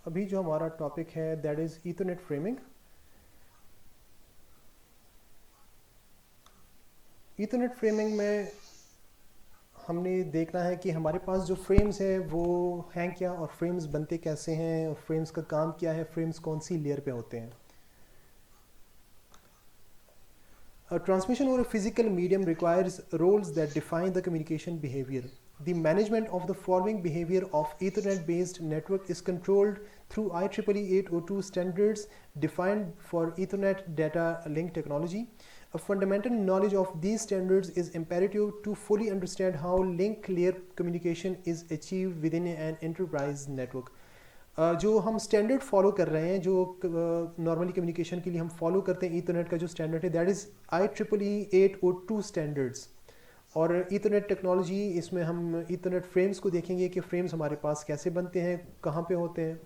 अभी जो हमारा टॉपिक है that is Ethernet framing. Ethernet framing में हमने देखना है कि हमारे पास जो फ्रेम्स हैं वो हैं क्या, और फ्रेम्स बनते कैसे हैं, और फ्रेम्स का काम क्या है, फ्रेम्स कौन सी लेयर पे होते हैं। A transmission over a physical medium requires roles that define the communication behavior. The management of the following behavior of Ethernet-based network is controlled through IEEE 802 standards defined for Ethernet data link technology. A fundamental knowledge of these standards is imperative to fully understand how link layer communication is achieved within an enterprise network. जो हम standard follow कर रहे हैं, जो normally communication के लिए हम follow करते हैं, ईथरनेट का जो स्टैंडर्ड है दैट इज़ IEEE 802 स्टैंडर्ड्स। और ईथरनेट टेक्नोलॉजी, इसमें हम ईथरनेट फ्रेम्स को देखेंगे कि फ्रेम्स हमारे पास कैसे बनते हैं, कहाँ पे होते हैं।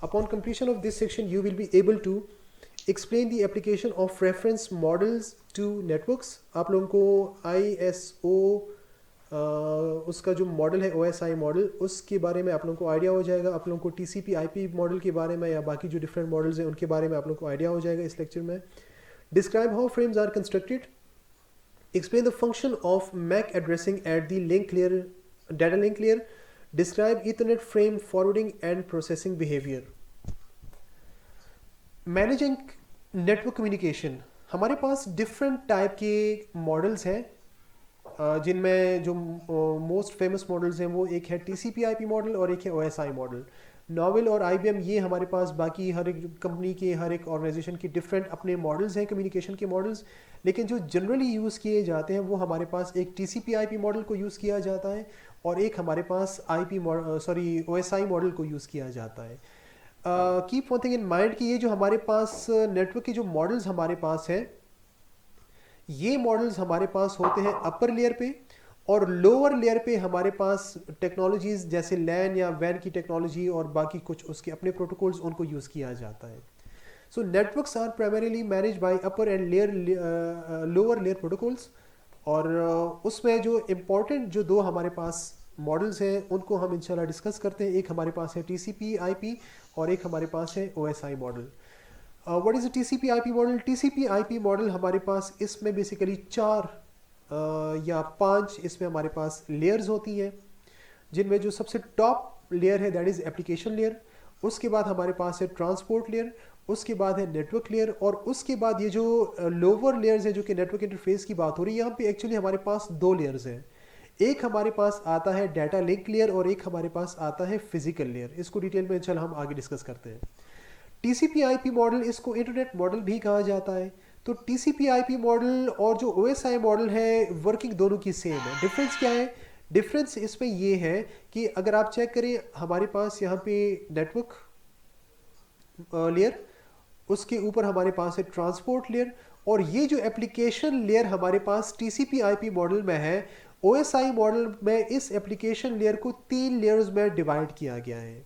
Upon completion of this section you will be able to explain the application of reference models to networks. आप लोगों को ISO उसका जो मॉडल है OSI मॉडल, उसके बारे में आप लोगों को आइडिया हो जाएगा। आप लोगों को TCP/IP मॉडल के बारे में या बाकी जो डिफरेंट मॉडल्स हैं उनके बारे में आप लोगों को आइडिया हो जाएगा इस लेक्चर में। Describe how frames are constructed, explain the function of MAC addressing at the link layer, data link layer, describe Ethernet frame forwarding and processing behavior. Managing network communication, हमारे पास डिफरेंट टाइप के models हैं, जिनमें जो most famous models हैं वो एक है TCP/IP model और एक है OSI मॉडल। नॉवेल और IBM, ये हमारे पास बाकी हर एक कंपनी के, हर एक ऑर्गेनाइजेशन के डिफरेंट अपने मॉडल्स हैं कम्युनिकेशन के मॉडल्स, लेकिन जो जनरली यूज़ किए जाते हैं वो हमारे पास एक TCP/IP मॉडल को यूज़ किया जाता है और एक हमारे पास OSI मॉडल को यूज़ किया जाता है। Keep one thing in mind कि ये जो हमारे पास नेटवर्क के जो मॉडल्स हमारे पास हैं, ये मॉडल्स हमारे पास होते हैं अपर लेयर पे, और लोअर लेयर पे हमारे पास टेक्नोलॉजीज जैसे लैन या वैन की टेक्नोलॉजी और बाकी कुछ उसके अपने प्रोटोकॉल्स, उनको यूज़ किया जाता है। So networks are primarily manage by upper and lower layer protocols. और उसमें जो इम्पोर्टेंट जो दो हमारे पास मॉडल्स हैं उनको हम इंशाल्लाह डिस्कस करते हैं। एक हमारे पास है TCP/IP और एक हमारे पास है OSI model. What is a TCP/IP model? TCP/IP model हमारे पास इसमें बेसिकली 4 या 5 इसमें हमारे पास लेयर्स होती हैं, जिनमें जो सबसे टॉप लेयर है दैट इज़ एप्लीकेशन लेयर। उसके बाद हमारे पास है ट्रांसपोर्ट लेयर, उसके बाद है नेटवर्क लेयर, और उसके बाद ये जो लोअर लेयर्स है जो कि नेटवर्क इंटरफेस की बात हो रही है, यहाँ पे एक्चुअली हमारे पास 2 लेयर्स हैं। एक हमारे पास आता है डाटा लिंक लेयर और एक हमारे पास आता है फिजिकल लेयर। इसको डिटेल में चल हम आगे डिस्कस करते हैं। TCP/IP मॉडल, इसको इंटरनेट मॉडल भी कहा जाता है। तो TCP/IP मॉडल और जो OSI मॉडल है, वर्किंग दोनों की सेम है। डिफरेंस क्या है? डिफरेंस इसमें ये है कि अगर आप चेक करें, हमारे पास यहाँ पे नेटवर्क लेयर, उसके ऊपर हमारे पास है ट्रांसपोर्ट लेयर, और ये जो एप्लीकेशन लेयर हमारे पास TCP/IP मॉडल में है, OSI मॉडल में इस एप्लीकेशन लेयर को 3 लेयर्स में डिवाइड किया गया है।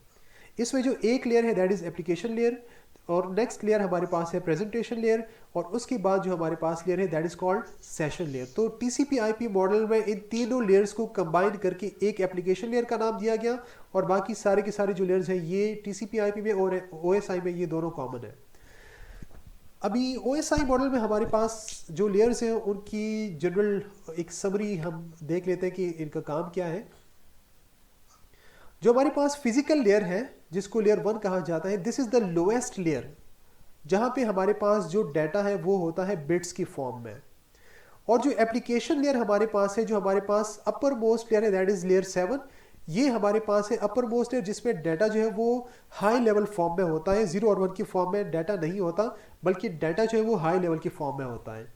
इसमें जो एक लेयर है दैट इज़ एप्लीकेशन लेयर, और नेक्स्ट लेयर हमारे पास है प्रेजेंटेशन लेयर, और उसके बाद जो हमारे पास लेयर है that is called session layer. तो TCP/IP मॉडल में इन तीनों लेयर्स को कंबाइन करके एक एप्लीकेशन लेयर का नाम दिया गया, और बाकी सारे के सारे जो लेयर्स हैं ये TCP/IP में और OSI में ये दोनों कॉमन है। अभी OSI मॉडल में हमारे पास जो लेयर्स हैं उनकी जनरल एक समरी हम देख लेते हैं कि इनका काम क्या है। जो हमारे पास फिजिकल लेयर है, जिसको लेयर 1 कहा जाता है, this is the lowest layer, जहां पे हमारे पास जो डाटा है वो होता है बिट्स की फॉर्म में। और जो एप्लीकेशन लेयर हमारे पास है, जो हमारे पास अपर मोस्ट लेयर है दैट इज लेयर 7, ये हमारे पास है अपर मोस्ट लेयर, जिसमें डाटा जो है वो हाई लेवल फॉर्म में होता है। 0 और 1 की फॉर्म में डाटा नहीं होता, बल्कि डाटा जो है वो हाई लेवल की फॉर्म में होता है।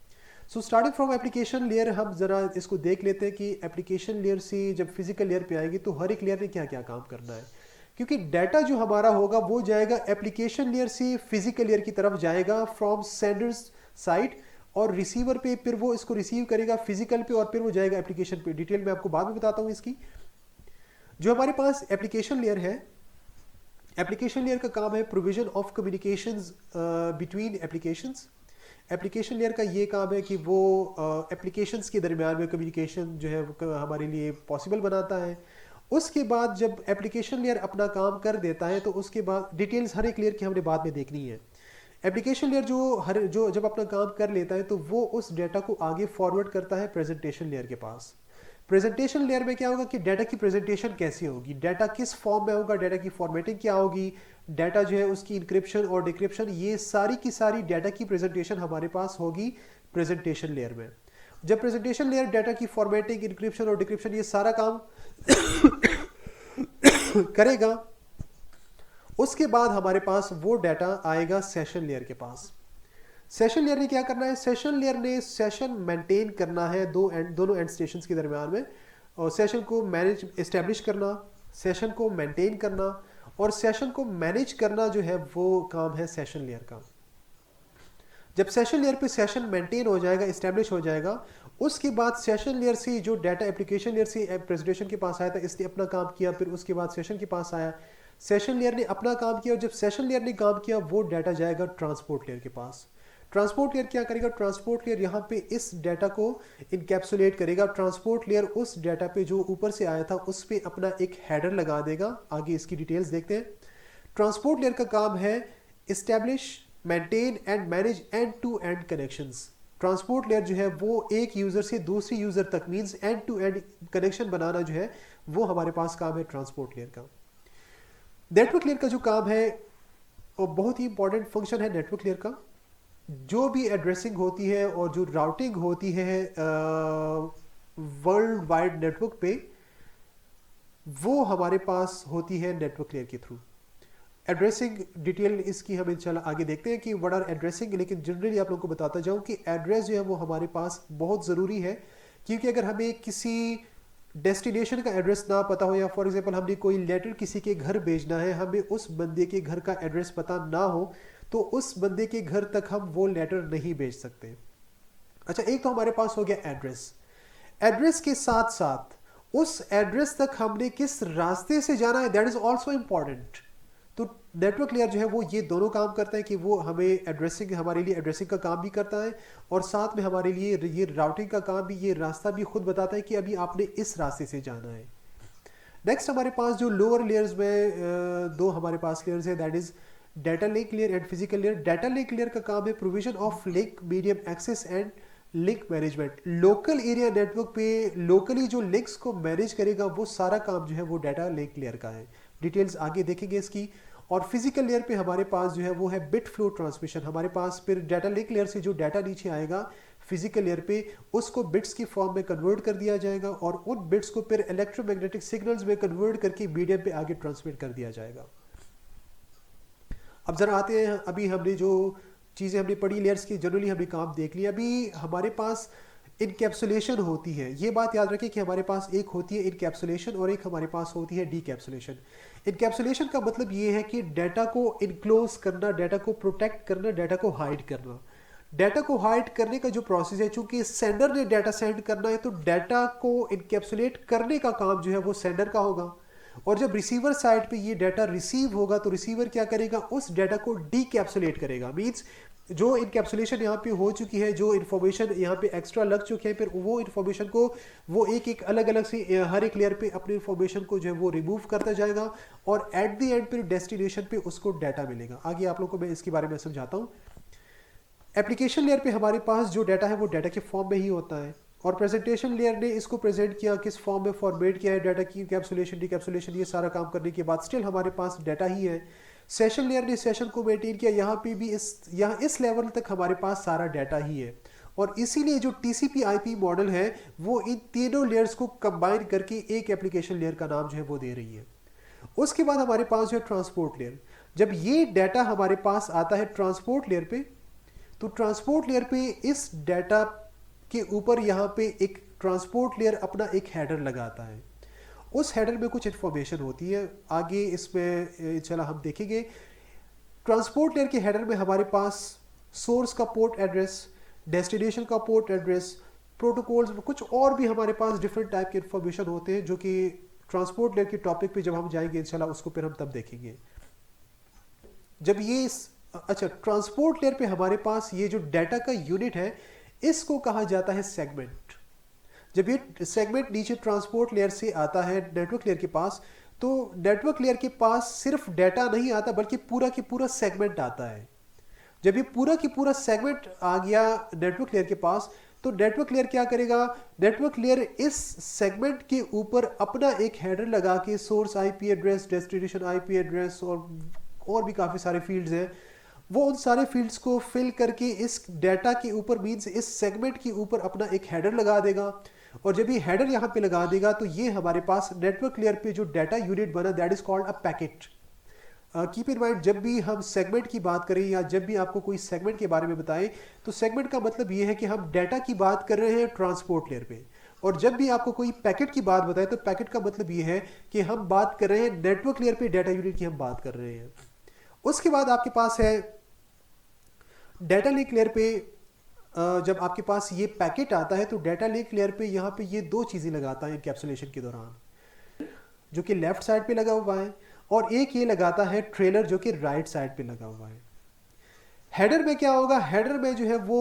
So starting from application layer, हम ज़रा इसको देख लेते हैं कि एप्लीकेशन लेयर से जब फिजिकल लेयर पे आएगी तो हर एक लेयर ने क्या क्या काम करना है। क्योंकि डाटा जो हमारा होगा वो जाएगा एप्लीकेशन लेयर से फिजिकल लेयर की तरफ जाएगा फ्रॉम सेंडर्स साइड, और रिसीवर पे फिर वो इसको रिसीव करेगा फिजिकल पे, और फिर वो जाएगा एप्लीकेशन पे। डिटेल में आपको बाद में बताता हूँ इसकी। जो हमारे पास एप्लीकेशन लेयर है, एप्लीकेशन लेयर का काम है provision of communications between applications. Application layer का ये काम है कि वो एप्लीकेशंस के दरमियान में कम्युनिकेशन जो है वो हमारे लिए पॉसिबल बनाता है। उसके बाद जब एप्लीकेशन लेयर अपना काम कर देता है तो उसके बाद डिटेल्स हर एक लेयर की हमने बाद में देखनी है। एप्लीकेशन लेयर जो जब अपना काम कर लेता है तो वो उस डेटा को आगे फॉरवर्ड करता है प्रेजेंटेशन लेयर के पास। प्रेजेंटेशन लेयर में क्या होगा कि डाटा की प्रेजेंटेशन कैसी होगी, डाटा किस फॉर्म में होगा, डाटा की फॉर्मेटिंग क्या होगी, डाटा जो है उसकी इंक्रिप्शन और डिक्रिप्शन, ये सारी की सारी डाटा की प्रेजेंटेशन हमारे पास होगी प्रेजेंटेशन लेयर में। जब प्रेजेंटेशन लेयर डाटा की फॉर्मेटिंग, इंक्रिप्शन और डिक्रिप्शन ये सारा काम करेगा, उसके बाद हमारे पास वो डाटा आएगा सेशन लेयर के पास। सेशन लेयर ने क्या करना है, सेशन लेयर ने सेशन मेंटेन करना है दोनों एंड स्टेशंस के दरमियान में, और सेशन को मैनेज एस्टेब्लिश करना, सेशन को मेंटेन करना और सेशन को मैनेज करना जो है वो काम है सेशन लेयर का। जब सेशन लेयर पे सेशन मेंटेन हो जाएगा, एस्टेब्लिश हो जाएगा, उसके बाद सेशन लेयर से जो डाटा एप्लीकेशन लेयर से प्रेजेंटेशन के पास आया था इसने अपना काम किया, फिर उसके बाद सेशन के पास आया, सेशन लेयर ने अपना काम किया, और जब सेशन लेयर ने काम किया वो डाटा जाएगा ट्रांसपोर्ट लेयर के पास। ट्रांसपोर्ट लेयर क्या करेगा, ट्रांसपोर्ट लेयर यहाँ पे इस डाटा को इनकैप्सुलेट करेगा। ट्रांसपोर्ट लेयर उस डाटा पे जो ऊपर से आया था उस पे अपना एक हेडर लगा देगा। आगे इसकी डिटेल्स देखते हैं। ट्रांसपोर्ट लेयर का काम है establish, maintain and manage end to end connections. Transport layer जो है वो एक यूजर से दूसरी यूजर तक means end to end connection बनाना जो है वो हमारे पास काम है ट्रांसपोर्ट लेयर का। नेटवर्क लेयर का जो काम है वो बहुत ही इंपॉर्टेंट फंक्शन है नेटवर्क लेयर का। जो भी एड्रेसिंग होती है और जो राउटिंग होती है वर्ल्ड वाइड नेटवर्क पे, वो हमारे पास होती है नेटवर्क लेयर के थ्रू। एड्रेसिंग डिटेल इसकी हम इंशाल्लाह आगे देखते हैं कि व्हाट आर एड्रेसिंग, लेकिन जनरली आप लोगों को बताता जाऊं कि एड्रेस जो है वो हमारे पास बहुत ज़रूरी है, क्योंकि अगर हमें किसी डेस्टिनेशन का एड्रेस ना पता हो, या फॉर एग्जांपल हमने कोई लेटर किसी के घर भेजना है, हमें उस बंदे के घर का एड्रेस पता ना हो, तो उस बंदे के घर तक हम वो लेटर नहीं भेज सकते। अच्छा, एक तो हमारे पास हो गया एड्रेस। एड्रेस के साथ साथ उस एड्रेस तक हमने किस रास्ते से जाना है, दैट इज ऑल्सो इम्पॉर्टेंट। तो नेटवर्क लेयर जो है वो ये दोनों काम करता है कि वो हमें एड्रेसिंग, हमारे लिए एड्रेसिंग का काम भी करता है, और साथ में हमारे लिए ये राउटिंग का काम भी, ये रास्ता भी खुद बताता है कि अभी आपने इस रास्ते से जाना है। नेक्स्ट हमारे पास जो लोअर लेयर्स में दो हमारे पास लेयर्स है, that is data link layer and physical layer. Data link layer का काम है provision of link medium access and link management. Local area network पे लोकली जो लिंक्स को मैनेज करेगा वो सारा काम जो है वो डाटा लिंक लेयर का है। डिटेल्स आगे देखेंगे इसकी। और फिजिकल लेयर पे हमारे पास जो है वो है बिट फ्लो ट्रांसमिशन। हमारे पास फिर डाटा लिंक लेयर से जो डाटा नीचे आएगा फिजिकल लेयर पे, उसको बिट्स की फॉर्म में कन्वर्ट कर दिया जाएगा, और उन बिट्स को फिर इलेक्ट्रोमैग्नेटिक सिग्नल्स में कन्वर्ट करके मीडियम पे आगे ट्रांसमिट कर दिया जाएगा। अब जरा आते हैं, अभी हमने जो चीज़ें हमने पढ़ी लेयर्स की, जनरली हमने काम देख लिया। अभी हमारे पास इनकैप्सुलेशन होती है। ये बात याद रखें कि हमारे पास एक होती है इनकैप्सुलेशन और एक हमारे पास होती है डीकैप्सुलेशन। इनकैप्सुलेशन का मतलब ये है कि डाटा को इनक्लोज करना, डाटा को प्रोटेक्ट करना, डाटा को हाइड करना। डाटा को हाइड करने का जो प्रोसेस है, चूंकि सेंडर ने डाटा सेंड करना है तो डाटा को इनकैप्सुलेट करने का काम जो है वो सेंडर का होगा, और जब रिसीवर साइड पे ये डाटा रिसीव होगा तो रिसीवर क्या करेगा, उस डाटा को डीकैप्सुलेट करेगा। मींस जो इनकैप्सुलेशन यहाँ पे हो चुकी है, जो इन्फॉर्मेशन यहाँ पे एक्स्ट्रा लग चुके हैं, फिर वो इन्फॉर्मेशन को वो एक एक अलग अलग से हर एक लेयर पे अपनी इन्फॉर्मेशन को जो है वो रिमूव करता जाएगा, और एट द एंड फिर डेस्टिनेशन पे उसको डाटा मिलेगा। आगे आप लोगों को मैं इसके बारे में समझाता हूँ। एप्लीकेशन लेयर पे हमारे पास जो डाटा है वो डाटा के फॉर्म में ही होता है, और प्रेजेंटेशन लेयर ने इसको प्रेजेंट किया, किस फॉर्म में फॉर्मेट किया है डाटा की, इनकैप्सुलेशन, डीकैप्सुलेशन, ये सारा काम करने के बाद स्टिल हमारे पास डाटा ही है। सेशन लेयर ने सेशन को मेंटेन किया, यहाँ पे भी यहाँ इस लेवल तक हमारे पास सारा डाटा ही है, और इसीलिए जो TCP/IP मॉडल है वो इन तीनों लेयर्स को कंबाइन करके एक एप्लीकेशन लेयर का नाम जो है वो दे रही है। उसके बाद हमारे पास जो है ट्रांसपोर्ट लेयर। जब ये डाटा हमारे पास आता है ट्रांसपोर्ट लेयर पे, तो ट्रांसपोर्ट लेयर पे इस डाटा के ऊपर यहाँ पे एक ट्रांसपोर्ट लेयर अपना एक हेडर लगाता है। उस हेडर में कुछ इन्फॉर्मेशन होती है, आगे इसमें इंशाल्लाह हम देखेंगे। ट्रांसपोर्ट लेयर के हेडर में हमारे पास सोर्स का पोर्ट एड्रेस, डेस्टिनेशन का पोर्ट एड्रेस, प्रोटोकॉल्स, कुछ और भी हमारे पास डिफरेंट टाइप के इन्फॉर्मेशन होते हैं, जो कि ट्रांसपोर्ट लेयर के टॉपिक पे जब हम जाएंगे इंशाल्लाह उसको फिर हम तब देखेंगे। जब ये अच्छा, ट्रांसपोर्ट लेयर पे हमारे पास ये जो डाटा का यूनिट है इसको कहा जाता है सेगमेंट। जब ये सेगमेंट नीचे ट्रांसपोर्ट लेयर से आता है नेटवर्क लेयर के पास, तो नेटवर्क लेयर के पास सिर्फ डाटा नहीं आता बल्कि पूरा की पूरा सेगमेंट आता है। जब ये पूरा की पूरा सेगमेंट आ गया नेटवर्क लेयर के पास, तो नेटवर्क लेयर क्या करेगा, नेटवर्क लेयर इस सेगमेंट के ऊपर अपना एक हेडर लगा के source IP address, destination IP address और भी काफ़ी सारे फील्ड्स हैं, वो उन सारे फील्ड्स को फिल करके इस डाटा के ऊपर मीन्स इस सेगमेंट के ऊपर अपना एक हेडर लगा देगा। और जब ये हेडर यहाँ पे लगा देगा तो ये हमारे पास नेटवर्क लेयर पे जो डाटा यूनिट बना, that is called a packet. Keep in mind, जब भी हम सेगमेंट की बात करें या जब भी आपको कोई सेगमेंट के बारे में बताएं, तो सेगमेंट का मतलब ये है कि हम डाटा की बात कर रहे हैं ट्रांसपोर्ट लेयर पे। और जब भी आपको कोई पैकेट की बात बताए, तो पैकेट का मतलब ये है कि हम बात कर रहे हैं नेटवर्क लेयर पे डाटा यूनिट की हम बात कर रहे हैं। उसके बाद आपके पास है डाटा लिंक लेयर पे। जब आपके पास ये पैकेट आता है तो डाटा लिंक लेयर पे यहाँ पे ये दो चीज़ें लगाता है एनकैप्सुलेशन के दौरान, जो कि लेफ्ट साइड पे लगा हुआ है, और एक ये लगाता है ट्रेलर जो कि राइट साइड पे लगा हुआ है। हेडर में क्या होगा, हेडर में जो है वो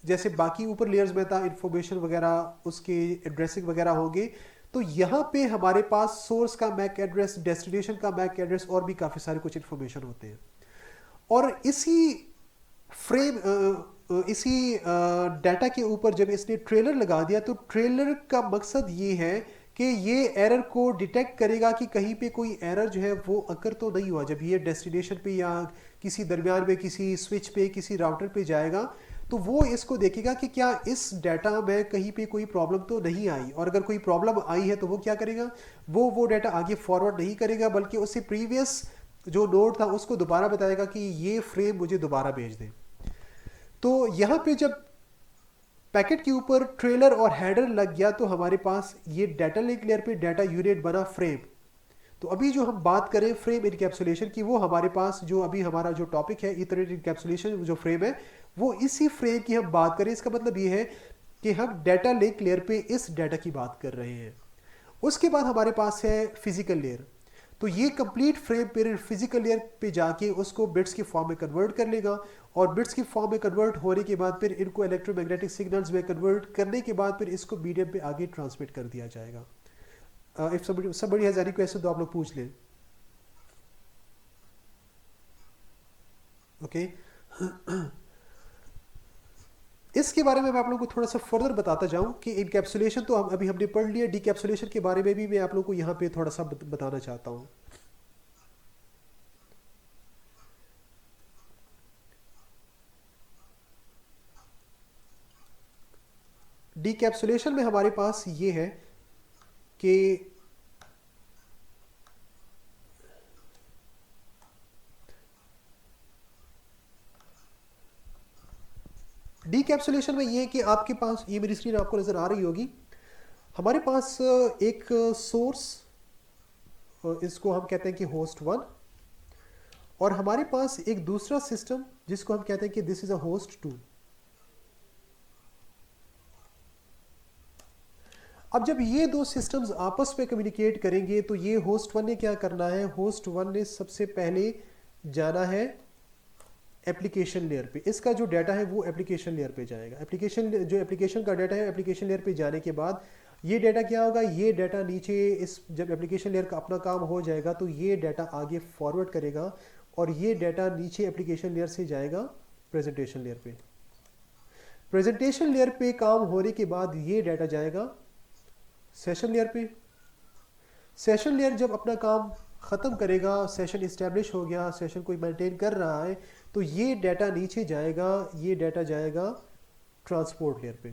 जैसे बाकी ऊपर लेयर्स में था इंफॉर्मेशन वगैरह, उसके एड्रेसिंग वगैरह होंगे, तो यहाँ पे हमारे पास सोर्स का मैक एड्रेस, डेस्टिनेशन का मैक एड्रेस और भी काफ़ी सारे कुछ इन्फॉर्मेशन होते हैं। और इसी फ्रेम इसी डाटा के ऊपर जब इसने ट्रेलर लगा दिया, तो ट्रेलर का मकसद ये है कि ये एरर को डिटेक्ट करेगा कि कहीं पे कोई एरर जो है वो अकर तो नहीं हुआ। जब ये डेस्टिनेशन पे या किसी दरमियान में किसी स्विच पे किसी राउटर पे जाएगा, तो वो इसको देखेगा कि क्या इस डाटा में कहीं पे कोई प्रॉब्लम तो नहीं आई, और अगर कोई प्रॉब्लम आई है तो वो क्या करेगा, वो डाटा आगे फॉरवर्ड नहीं करेगा, बल्कि उससे प्रीवियस जो नोड था उसको दोबारा बताएगा कि ये फ्रेम मुझे दोबारा भेज दें। तो यहाँ पे जब पैकेट के ऊपर ट्रेलर और हेडर लग गया, तो हमारे पास ये डाटा लिंक लेयर पे डाटा यूनिट बना फ्रेम। तो अभी जो हम बात करें फ्रेम इनकैप्सुलेशन की, वो हमारे पास जो अभी हमारा जो टॉपिक है ईथरनेट इनकैप्सुलेशन, जो फ्रेम है वो इसी फ्रेम की हम बात करें। इसका मतलब ये है कि हम डाटा लिंक लेयर पे इस डाटा की बात कर रहे हैं। उसके बाद हमारे पास है फिजिकल लेयर। तो ये कंप्लीट फ्रेम पे फिजिकल लेयर पे जाके उसको बिट्स की फॉर्म में कन्वर्ट कर लेगा, और बिट्स की फॉर्म में कन्वर्ट होने के बाद फिर इनको इलेक्ट्रोमैग्नेटिक सिग्नल्स में कन्वर्ट करने के बाद फिर इसको मीडियम पे आगे ट्रांसमिट कर दिया जाएगा। If somebody has any question तो आप लोग पूछ लें। ओके इसके बारे में मैं आप लोगों को थोड़ा सा फर्दर बताता जाऊं कि इनकैप्सुलेशन तो अभी हमने पढ़ लिया, डीकैप्सुलेशन के बारे में भी मैं आप लोगों को यहाँ पे थोड़ा सा बताना चाहता हूँ। डीकैप्सुलेशन में हमारे पास ये है कि डीकैप्सुलेशन में ये है कि आपके पास, ये मेरी स्क्रीन आपको नज़र आ रही होगी, हमारे पास एक सोर्स, इसको हम कहते हैं कि होस्ट 1, और हमारे पास एक दूसरा सिस्टम जिसको हम कहते हैं कि दिस इज अ होस्ट 2। अब जब ये दो सिस्टम्स आपस में कम्युनिकेट करेंगे, तो ये होस्ट 1 ने क्या करना है, होस्ट 1 ने सबसे पहले जाना है एप्लीकेशन लेयर पे। इसका जो डाटा है वो एप्लीकेशन लेयर पे जाएगा। एप्लीकेशन का डाटा है, एप्लीकेशन लेयर पे जाने के बाद ये डाटा क्या होगा, ये डाटा नीचे जब एप्लीकेशन लेयर का अपना काम हो जाएगा तो ये डाटा आगे फॉरवर्ड करेगा, और ये डाटा नीचे एप्लीकेशन लेयर से जाएगा प्रेजेंटेशन लेयर पे। प्रेजेंटेशन लेयर पे काम होने के बाद ये डाटा जाएगा सेशन लेयर पे। सेशन लेयर जब अपना काम ख़त्म करेगा, सेशन इस्टेब्लिश हो गया, सेशन कोई मेंटेन कर रहा है, तो ये डाटा नीचे जाएगा, ये डाटा जाएगा ट्रांसपोर्ट लेयर पे।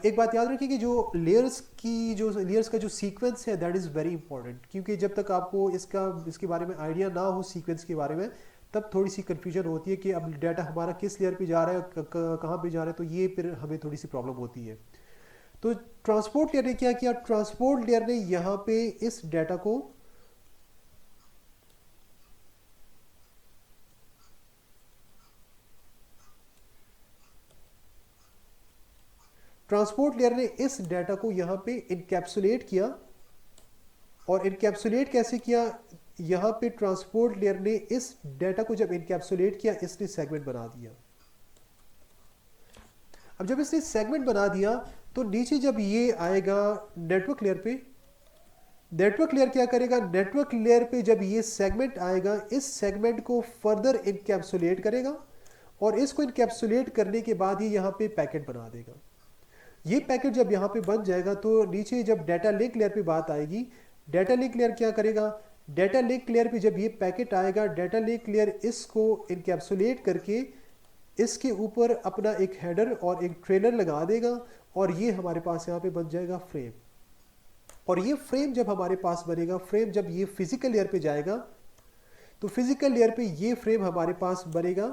एक बात याद रखिए कि जो लेयर्स का जो सीक्वेंस है दैट इज़ वेरी इंपॉर्टेंट, क्योंकि जब तक आपको इसके बारे में आइडिया ना हो सीक्वेंस के बारे में, तब थोड़ी सी कन्फ्यूजन होती है कि अब डाटा हमारा किस लेयर पे जा रहा है, कहाँ पे जा रहा है, तो ये फिर हमें थोड़ी सी प्रॉब्लम होती है। तो ट्रांसपोर्ट लेयर ने क्या किया, ट्रांसपोर्ट लेयर ने यहाँ पे इस डाटा को डाटा को यहाँ पे इनकैप्सुलेट किया। और इनकैप्सुलेट कैसे किया, यहाँ पे ट्रांसपोर्ट लेयर ने इस डाटा को जब इनकैप्सुलेट किया, इसने सेगमेंट बना दिया। अब जब इसने सेगमेंट बना दिया तो नीचे जब ये आएगा नेटवर्क लेयर पे, नेटवर्क लेयर क्या करेगा, नेटवर्क लेयर पे जब ये सेगमेंट आएगा इस सेगमेंट को फर्दर इनकैप्सुलेट करेगा और इसको इनकैप्सुलेट करने के बाद ही यहाँ पे पैकेट बना देगा। ये पैकेट जब यहाँ पे बन जाएगा तो नीचे जब डाटा लिंक लेयर पे बात आएगी, डाटा लिंक लेयर क्या करेगा, डाटा लिंक लेयर पे जब ये पैकेट आएगा डाटा लिंक लेयर इसको इनकैप्सुलेट करके इसके ऊपर अपना एक हेडर और एक ट्रेलर लगा देगा और ये हमारे पास यहाँ पे बन जाएगा फ्रेम। और ये फ्रेम जब हमारे पास बनेगा, फ्रेम जब ये फिजिकल लेयर पे जाएगा तो फिजिकल लेयर पे ये फ्रेम हमारे पास बनेगा,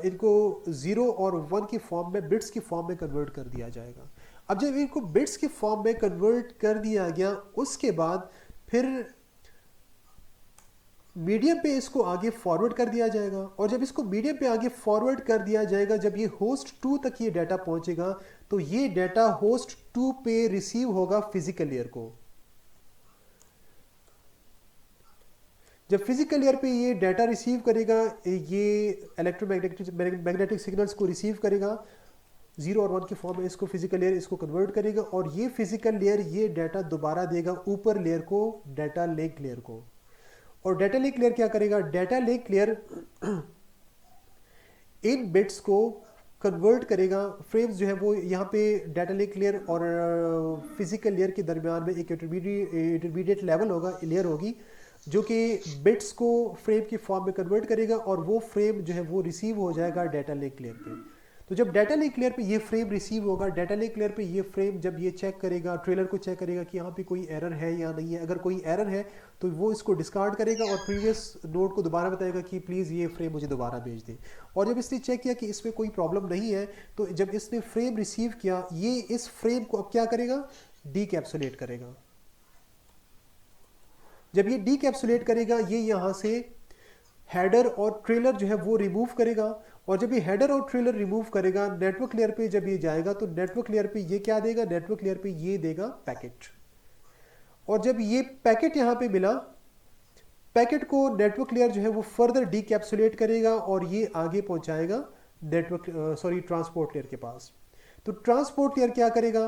इनको 0 और 1 की फॉर्म में, बिट्स की फॉर्म में कन्वर्ट कर दिया जाएगा। अब जब इनको बिट्स की फॉर्म में कन्वर्ट कर दिया गया उसके बाद फिर मीडियम पे इसको आगे फॉरवर्ड कर दिया जाएगा और जब इसको मीडियम पे आगे फॉरवर्ड कर दिया जाएगा, जब ये होस्ट 2 तक ये डाटा पहुंचेगा तो ये डाटा होस्ट 2 पे रिसीव होगा फिजिकल लेयर को। जब फिजिकल लेयर पे ये डाटा रिसीव करेगा, ये इलेक्ट्रोमैग्नेटिक सिग्नल्स को रिसीव करेगा 0 और 1 की फॉर्म में, इसको फिजिकल लेयर इसको कन्वर्ट करेगा और ये फिजिकल लेयर ये डाटा दोबारा देगा ऊपर लेयर को, डाटा लिंक लेयर को। और डाटा लिंक लेयर क्या करेगा, data link layer in bits को कन्वर्ट करेगा, फ्रेम्स जो है वो यहाँ पे डाटा लिंक लेयर और फिजिकल लेयर के दरमियान में एक इंटरमीडिएट लेवल होगा, लेयर होगी जो कि बिट्स को फ्रेम की फॉर्म में कन्वर्ट करेगा और वो फ्रेम जो है वो रिसीव हो जाएगा डाटा लिंक लेयर पे। तो जब डाटा लिंक लेयर पे ये फ्रेम रिसीव होगा, डाटा लिंक लेयर पे ये फ्रेम जब ये चेक करेगा, ट्रेलर को चेक करेगा कि यहाँ पे कोई एरर है या नहीं है, अगर कोई एरर है तो वो इसको डिस्कार्ड करेगा और प्रीवियस नोड को दोबारा बताएगा कि प्लीज़ ये फ्रेम मुझे दोबारा भेज दे। और जब इसने चेक किया कि इसमें कोई प्रॉब्लम नहीं है तो जब इसने फ्रेम रिसीव किया, ये इस फ्रेम को अब क्या करेगा, डीकैप्सुलेट करेगा। जब ये डीकैप्सुलेट करेगा ये यहाँ से हेडर और ट्रेलर जो है वो रिमूव करेगा और जब ये हेडर और ट्रेलर रिमूव करेगा नेटवर्क लेयर पे जब ये जाएगा तो नेटवर्क लेयर पे ये क्या देगा, नेटवर्क लेयर पे ये देगा पैकेट। और जब ये पैकेट यहाँ पे मिला, पैकेट को नेटवर्क लेयर जो है वो फर्दर डीकैप्सुलेट करेगा और ये आगे पहुंचाएगा ट्रांसपोर्ट लेयर के पास। तो ट्रांसपोर्ट लेयर क्या करेगा,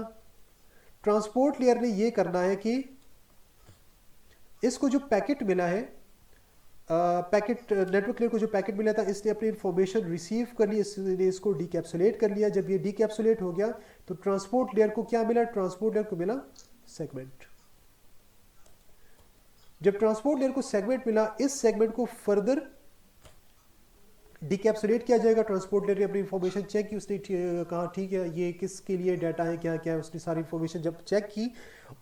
ट्रांसपोर्ट लेयर ने ये करना है कि इसको जो पैकेट मिला है, पैकेट नेटवर्क लेयर को जो पैकेट मिला था इसने अपनी इंफॉर्मेशन रिसीव कर ली, इसने इसको डीकैप्सुलेट कर लिया। जब ये डीकैप्सुलेट हो गया तो ट्रांसपोर्ट लेयर को क्या मिला, ट्रांसपोर्ट लेयर को मिला सेगमेंट। जब ट्रांसपोर्ट लेयर को सेगमेंट मिला, इस सेगमेंट को फर्दर डीकैप्सुलेट किया जाएगा। ट्रांसपोर्ट लेयर ने अपनी इंफॉर्मेशन चेक की, उसने कहा ठीक है ये किसके लिए डाटा है, क्या क्या है, उसने सारी इंफॉर्मेशन जब चेक की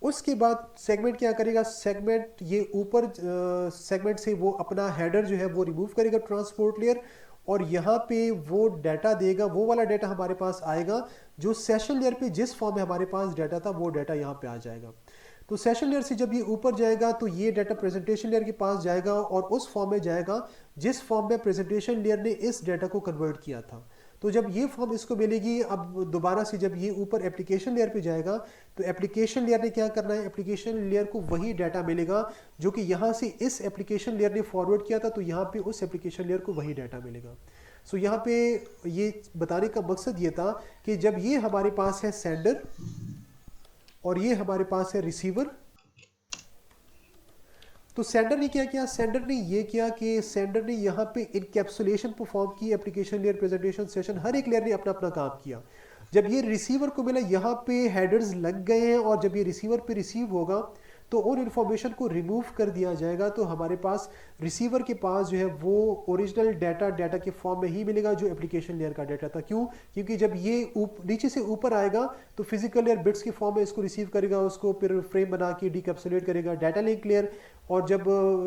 उसके बाद सेगमेंट क्या करेगा, सेगमेंट ये ऊपर सेगमेंट से वो अपना हेडर जो है वो रिमूव करेगा ट्रांसपोर्ट लेयर और यहाँ पे वो डाटा देगा, वो वाला डाटा हमारे पास आएगा जो सेशन लेयर पे जिस फॉर्म में हमारे पास डाटा था वो डाटा यहाँ पे आ जाएगा। तो सेशन लेयर से जब ये ऊपर जाएगा तो ये डाटा प्रेजेंटेशन लेयर के पास जाएगा और उस फॉर्म में जाएगा जिस फॉर्म में प्रेजेंटेशन लेयर ने इस डाटा को कन्वर्ट किया था। तो जब ये फॉर्म इसको मिलेगी, अब दोबारा से जब ये ऊपर एप्लीकेशन लेयर पे जाएगा तो एप्लीकेशन लेयर ने क्या करना है, एप्लीकेशन लेयर को वही डाटा मिलेगा जो कि यहाँ से इस एप्लीकेशन लेयर ने फॉरवर्ड किया था, तो यहाँ पे उस एप्लीकेशन लेयर को वही डाटा मिलेगा। सो यहाँ पे ये बताने का मकसद ये था कि जब ये हमारे पास है सेंडर और ये हमारे पास है रिसीवर, तो सेंडर ने क्या किया, सेंडर ने ये किया कि सेंडर ने यहाँ पे इनकैप्सुलेशन परफॉर्म की, एप्लीकेशन लेयर, प्रेजेंटेशन सेशन, हर एक लेयर ने अपना अपना काम किया। जब ये रिसीवर को मिला, यहाँ पे हेडर्स लग गए हैं और जब ये रिसीवर पे रिसीव होगा तो उन इन्फॉर्मेशन को रिमूव कर दिया जाएगा। तो हमारे पास रिसीवर के पास जो है वो ओरिजिनल डाटा के फॉर्म में ही मिलेगा जो एप्लीकेशन लेयर का डाटा था। क्यों, क्योंकि जब ये नीचे से ऊपर आएगा तो फिजिकल लेयर बिट्स के फॉर्म में इसको रिसीव करेगा, उसको फिर फ्रेम बना के डीकैप्सुलेट करेगा डाटा लिंक लेयर, और जब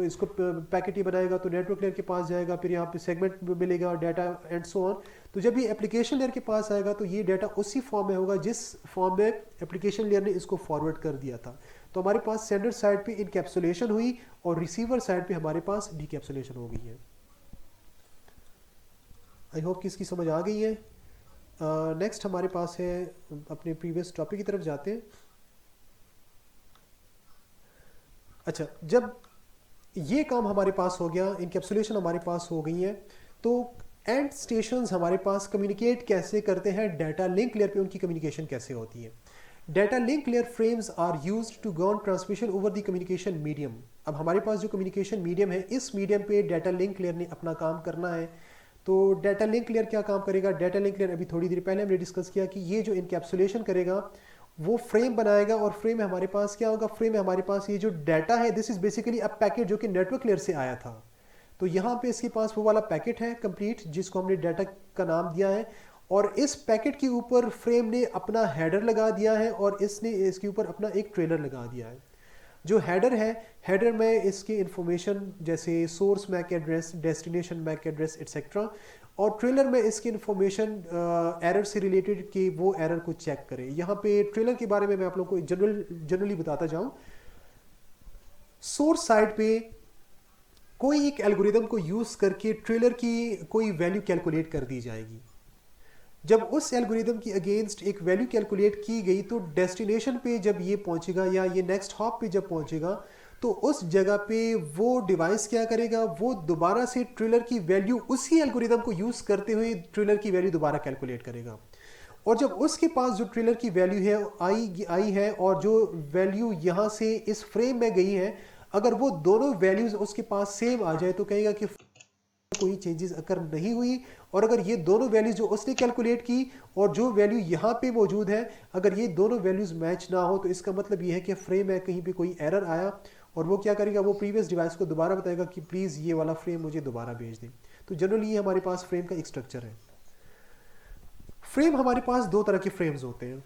इसको पैकेट ही बनाएगा तो नेटवर्क लेयर के पास जाएगा, फिर यहाँ पे सेगमेंट मिलेगा डाटा एंड सो ऑन। तो जब ये एप्लीकेशन लेयर के पास आएगा तो ये डाटा उसी फॉर्म में होगा जिस फॉर्म में एप्लीकेशन लेयर ने इसको फॉरवर्ड कर दिया था। तो हमारे पास सेंडर साइड पे इनकैप्सुलेशन हुई और रिसीवर साइड पे हमारे पास डीकैप्सुलेशन हो गई है। आई होप कि इसकी समझ आ गई है। नेक्स्ट हमारे पास है, अपने प्रीवियस टॉपिक की तरफ जाते हैं। अच्छा, जब ये काम हमारे पास हो गया, इनकैप्सुलेशन हमारे पास हो गई है, तो एंड स्टेशंस हमारे पास कम्युनिकेट कैसे करते हैं, डाटा लिंक लेयर पे उनकी कम्युनिकेशन कैसे होती है। Data link layer frames are used to govern transmission over the communication medium. अब हमारे पास जो कम्युनिकेशन मीडियम है, इस मीडियम पे डाटा लिंक लेयर ने अपना काम करना है। तो डाटा लिंक लेयर क्या काम करेगा? डाटा लिंक लेयर अभी थोड़ी देर पहले हमने डिस्कस किया कि ये जो इनकैप्सुलेशन करेगा वो फ्रेम बनाएगा, और फ्रेम में हमारे पास क्या होगा? फ्रेम में हमारे पास ये जो डाटा है, this is basically a packet जो कि नेटवर्क लेयर से आया था। तो यहाँ पे इसके पास वो वाला पैकेट है कंप्लीट, जिसको हमने डाटा का नाम दिया है, और इस पैकेट के ऊपर फ्रेम ने अपना हेडर लगा दिया है, और इसने इसके ऊपर अपना एक ट्रेलर लगा दिया है। जो हेडर है, हेडर में इसकी इंफॉर्मेशन जैसे source MAC address, destination MAC address etcetera, और ट्रेलर में इसकी इंफॉर्मेशन एरर से रिलेटेड कि वो एरर को चेक करे। यहाँ पे ट्रेलर के बारे में मैं आप लोगों को जनरली बताता जाऊँ। सोर्स साइड पे कोई एक एल्गोरिदम को यूज़ करके ट्रेलर की कोई वैल्यू कैलकुलेट कर दी जाएगी। जब उस एल्गोरिदम की अगेंस्ट एक वैल्यू कैलकुलेट की गई, तो डेस्टिनेशन पे जब ये पहुंचेगा या ये नेक्स्ट हॉप पे जब पहुंचेगा, तो उस जगह पे वो डिवाइस क्या करेगा? वो दोबारा से ट्रेलर की वैल्यू उसी एल्गोरिदम को यूज़ करते हुए ट्रेलर की वैल्यू दोबारा कैलकुलेट करेगा। और जब उसके पास जो ट्रेलर की वैल्यू है आई है, और जो वैल्यू यहाँ से इस फ्रेम में गई है, अगर वो दोनों वैल्यूज उसके पास सेम आ जाए तो कहेगा कि कोई चेंजेस अकर नहीं हुई। और अगर ये दोनों वैल्यूज जो उसने कैलकुलेट की और जो वैल्यू यहाँ पे मौजूद है, अगर ये दोनों वैल्यूज मैच ना हो, तो इसका मतलब ये है कि फ्रेम में कहीं पे कोई एरर आया, और वो क्या करेगा? वो प्रीवियस डिवाइस को दोबारा बताएगा कि प्लीज़ ये वाला फ्रेम मुझे दोबारा भेज दें। तो जनरली ये हमारे पास फ्रेम का एक स्ट्रक्चर है। फ्रेम हमारे पास दो तरह के फ्रेम्स होते हैं।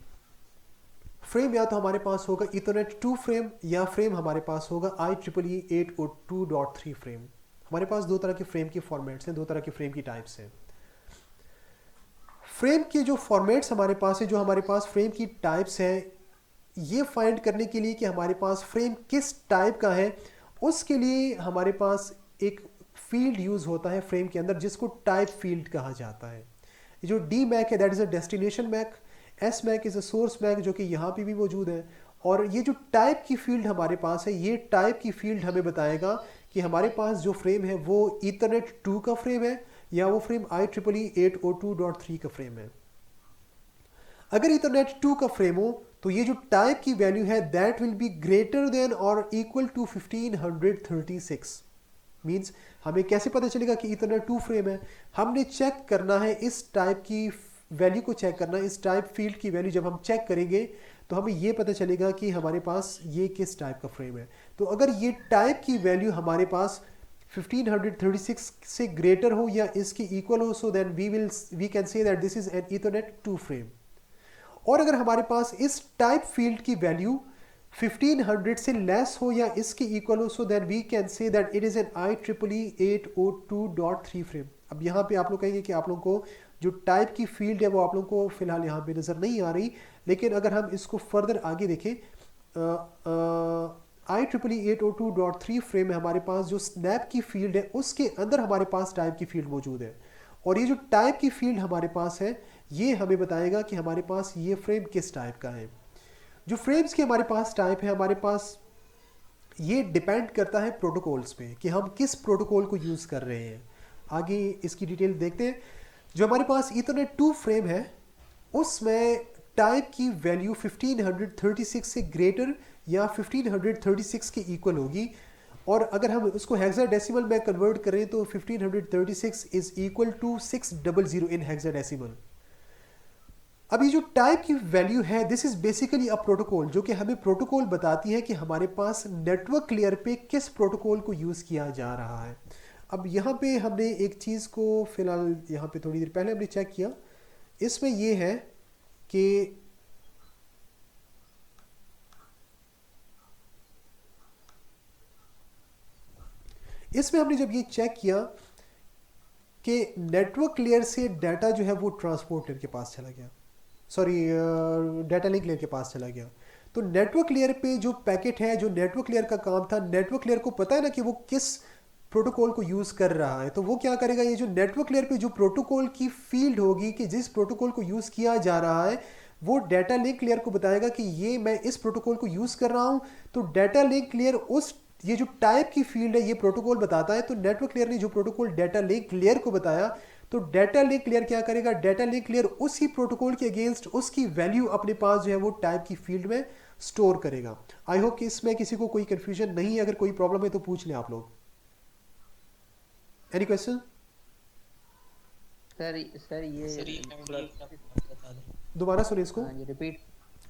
फ्रेम या तो हमारे पास होगा इथरनेट 2 फ्रेम, या फ्रेम हमारे पास होगा IEEE 802.3 फ्रेम। हमारे पास दो तरह के फ्रेम की फॉर्मेट्स हैं, दो तरह के फ्रेम की टाइप्स हैं। फ्रेम के जो फॉर्मेट्स हमारे पास है, जो हमारे पास फ्रेम की टाइप्स हैं, ये फाइंड करने के लिए कि हमारे पास फ्रेम किस टाइप का है, उसके लिए हमारे पास एक फील्ड यूज़ होता है फ्रेम के अंदर, जिसको टाइप फील्ड कहा जाता है। जो डी मैक है, that is a destination MAC. S MAC is a source MAC, जो कि यहाँ पे भी मौजूद है। और ये जो टाइप की फील्ड हमारे पास है, ये टाइप की फील्ड हमें बताएगा कि हमारे पास जो फ्रेम है वो ईथरनेट 2 का फ्रेम है, या वो फ्रेम IEEE 802.3 का फ्रेम है। अगर ईथरनेट 2 का फ्रेम हो, तो ये जो टाइप की वैल्यू है, that will be greater than और इक्वल टू 1536। मीन्स हमें कैसे पता चलेगा कि ईथरनेट 2 फ्रेम है? हमने चेक करना है इस टाइप की वैल्यू को चेक करना है, इस टाइप फील्ड की वैल्यू जब हम चेक करेंगे तो हमें ये पता चलेगा कि हमारे पास ये किस टाइप का फ्रेम है। तो अगर ये टाइप की वैल्यू हमारे पास 1536 से ग्रेटर हो या इसकी इक्वल हो, so then we can say that this is an Ethernet 2 frame. और अगर हमारे पास इस टाइप फील्ड की वैल्यू 1500 से लेस हो या इसकी इक्वल हो, so then we can say that it is an IEEE 802.3 frame. अब यहाँ पे आप लोग कहेंगे कि आप लोगों को जो टाइप की फील्ड है वो आप लोगों को फिलहाल यहाँ पे नज़र नहीं आ रही, लेकिन अगर हम इसको फर्दर आगे देखें, IEEE 802.3 फ्रेम में हमारे पास जो स्नैप की फील्ड है, उसके अंदर हमारे पास टाइप की फील्ड मौजूद है। और ये जो टाइप की फील्ड हमारे पास है, ये हमें बताएगा कि हमारे पास ये फ्रेम किस टाइप का है। जो फ्रेम्स के हमारे पास टाइप है, हमारे पास ये डिपेंड करता है प्रोटोकॉल्स पे कि हम किस प्रोटोकॉल को यूज़ कर रहे हैं। आगे इसकी डिटेल देखते हैं। जो हमारे पास ईथरनेट 2 फ्रेम है, उसमें टाइप की वैल्यू 1536 से ग्रेटर या 1536 के इक्वल होगी। और अगर हम उसको हेक्साडेसिमल में कन्वर्ट करें तो 1536 is equal to 600 in hexadecimal. अब ये जो टाइप की वैल्यू है, this is basically a protocol, जो कि हमें प्रोटोकॉल बताती है कि हमारे पास नेटवर्क लेयर पे किस प्रोटोकॉल को यूज़ किया जा रहा है। अब यहाँ पे हमने एक चीज़ को फिलहाल यहाँ पे थोड़ी देर पहले हमने चेक किया, इसमें ये है कि इसमें हमने जब ये चेक किया कि नेटवर्क लेयर से डाटा जो है वो ट्रांसपोर्ट लेयर के पास चला गया, सॉरी डाटा लिंक लेयर के पास चला गया। तो नेटवर्क लेयर पे जो पैकेट है, जो नेटवर्क लेयर का काम था, नेटवर्क लेयर को पता है ना कि वो किस प्रोटोकॉल को यूज़ कर रहा है, तो वो क्या करेगा, ये जो नेटवर्क लेयर पे जो प्रोटोकॉल की फील्ड होगी कि जिस प्रोटोकॉल को यूज़ किया जा रहा है, वो डाटा लिंक लेयर को बताएगा कि ये मैं इस प्रोटोकॉल को यूज़ कर रहा हूँ। तो डाटा लिंक लेयर उस ये जो टाइप की फील्ड है, ये प्रोटोकॉल बताता है। तो नेटवर्क लेयर ने जो प्रोटोकॉल डाटा लिंक लेयर को बताया, तो डाटा लिंक लेयर क्या करेगा, डाटा लिंक लेयर उसी प्रोटोकॉल के अगेंस्ट उसकी वैल्यू अपने पास जो है वो टाइप की फील्ड में स्टोर करेगा। आई होप कि इसमें किसी को कोई कंफ्यूजन नहीं है, अगर कोई प्रॉब्लम है तो पूछ लें आप लोग। Any question? सर ये दोबारा सुने इसको, हाँ जी रिपीट।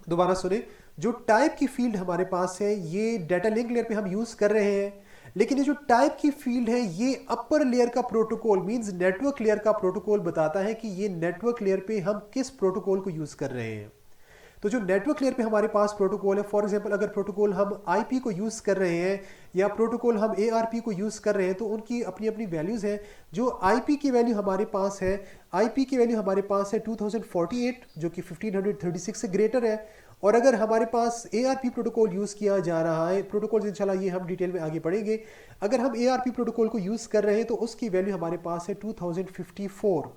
दोबारा सुने। जो टाइप की फील्ड हमारे पास है ये डाटा लिंक लेयर पे हम यूज कर रहे हैं, लेकिन ये जो टाइप की फील्ड है ये अपर लेयर का प्रोटोकॉल मींस नेटवर्क लेयर का प्रोटोकॉल बताता है कि ये नेटवर्क लेयर पे हम किस प्रोटोकॉल को यूज कर रहे हैं। तो जो नेटवर्क लेयर पे हमारे पास प्रोटोकॉल है, फॉर एग्जांपल अगर प्रोटोकॉल हम आईपी को यूज़ कर रहे हैं या प्रोटोकॉल हम एआरपी को यूज़ कर रहे हैं, तो उनकी अपनी अपनी वैल्यूज़ हैं। जो आईपी की वैल्यू हमारे पास है, आईपी की वैल्यू हमारे पास है 2048 जो कि 1536 से ग्रेटर है। और अगर हमारे पास एआरपी प्रोटोकॉल यूज़ किया जा रहा है, प्रोटोकॉल इंशाल्लाह ये हम डिटेल में आगे पढ़ेंगे, अगर हम एआरपी प्रोटोकॉल को यूज़ कर रहे हैं तो उसकी वैल्यू हमारे पास है 2054।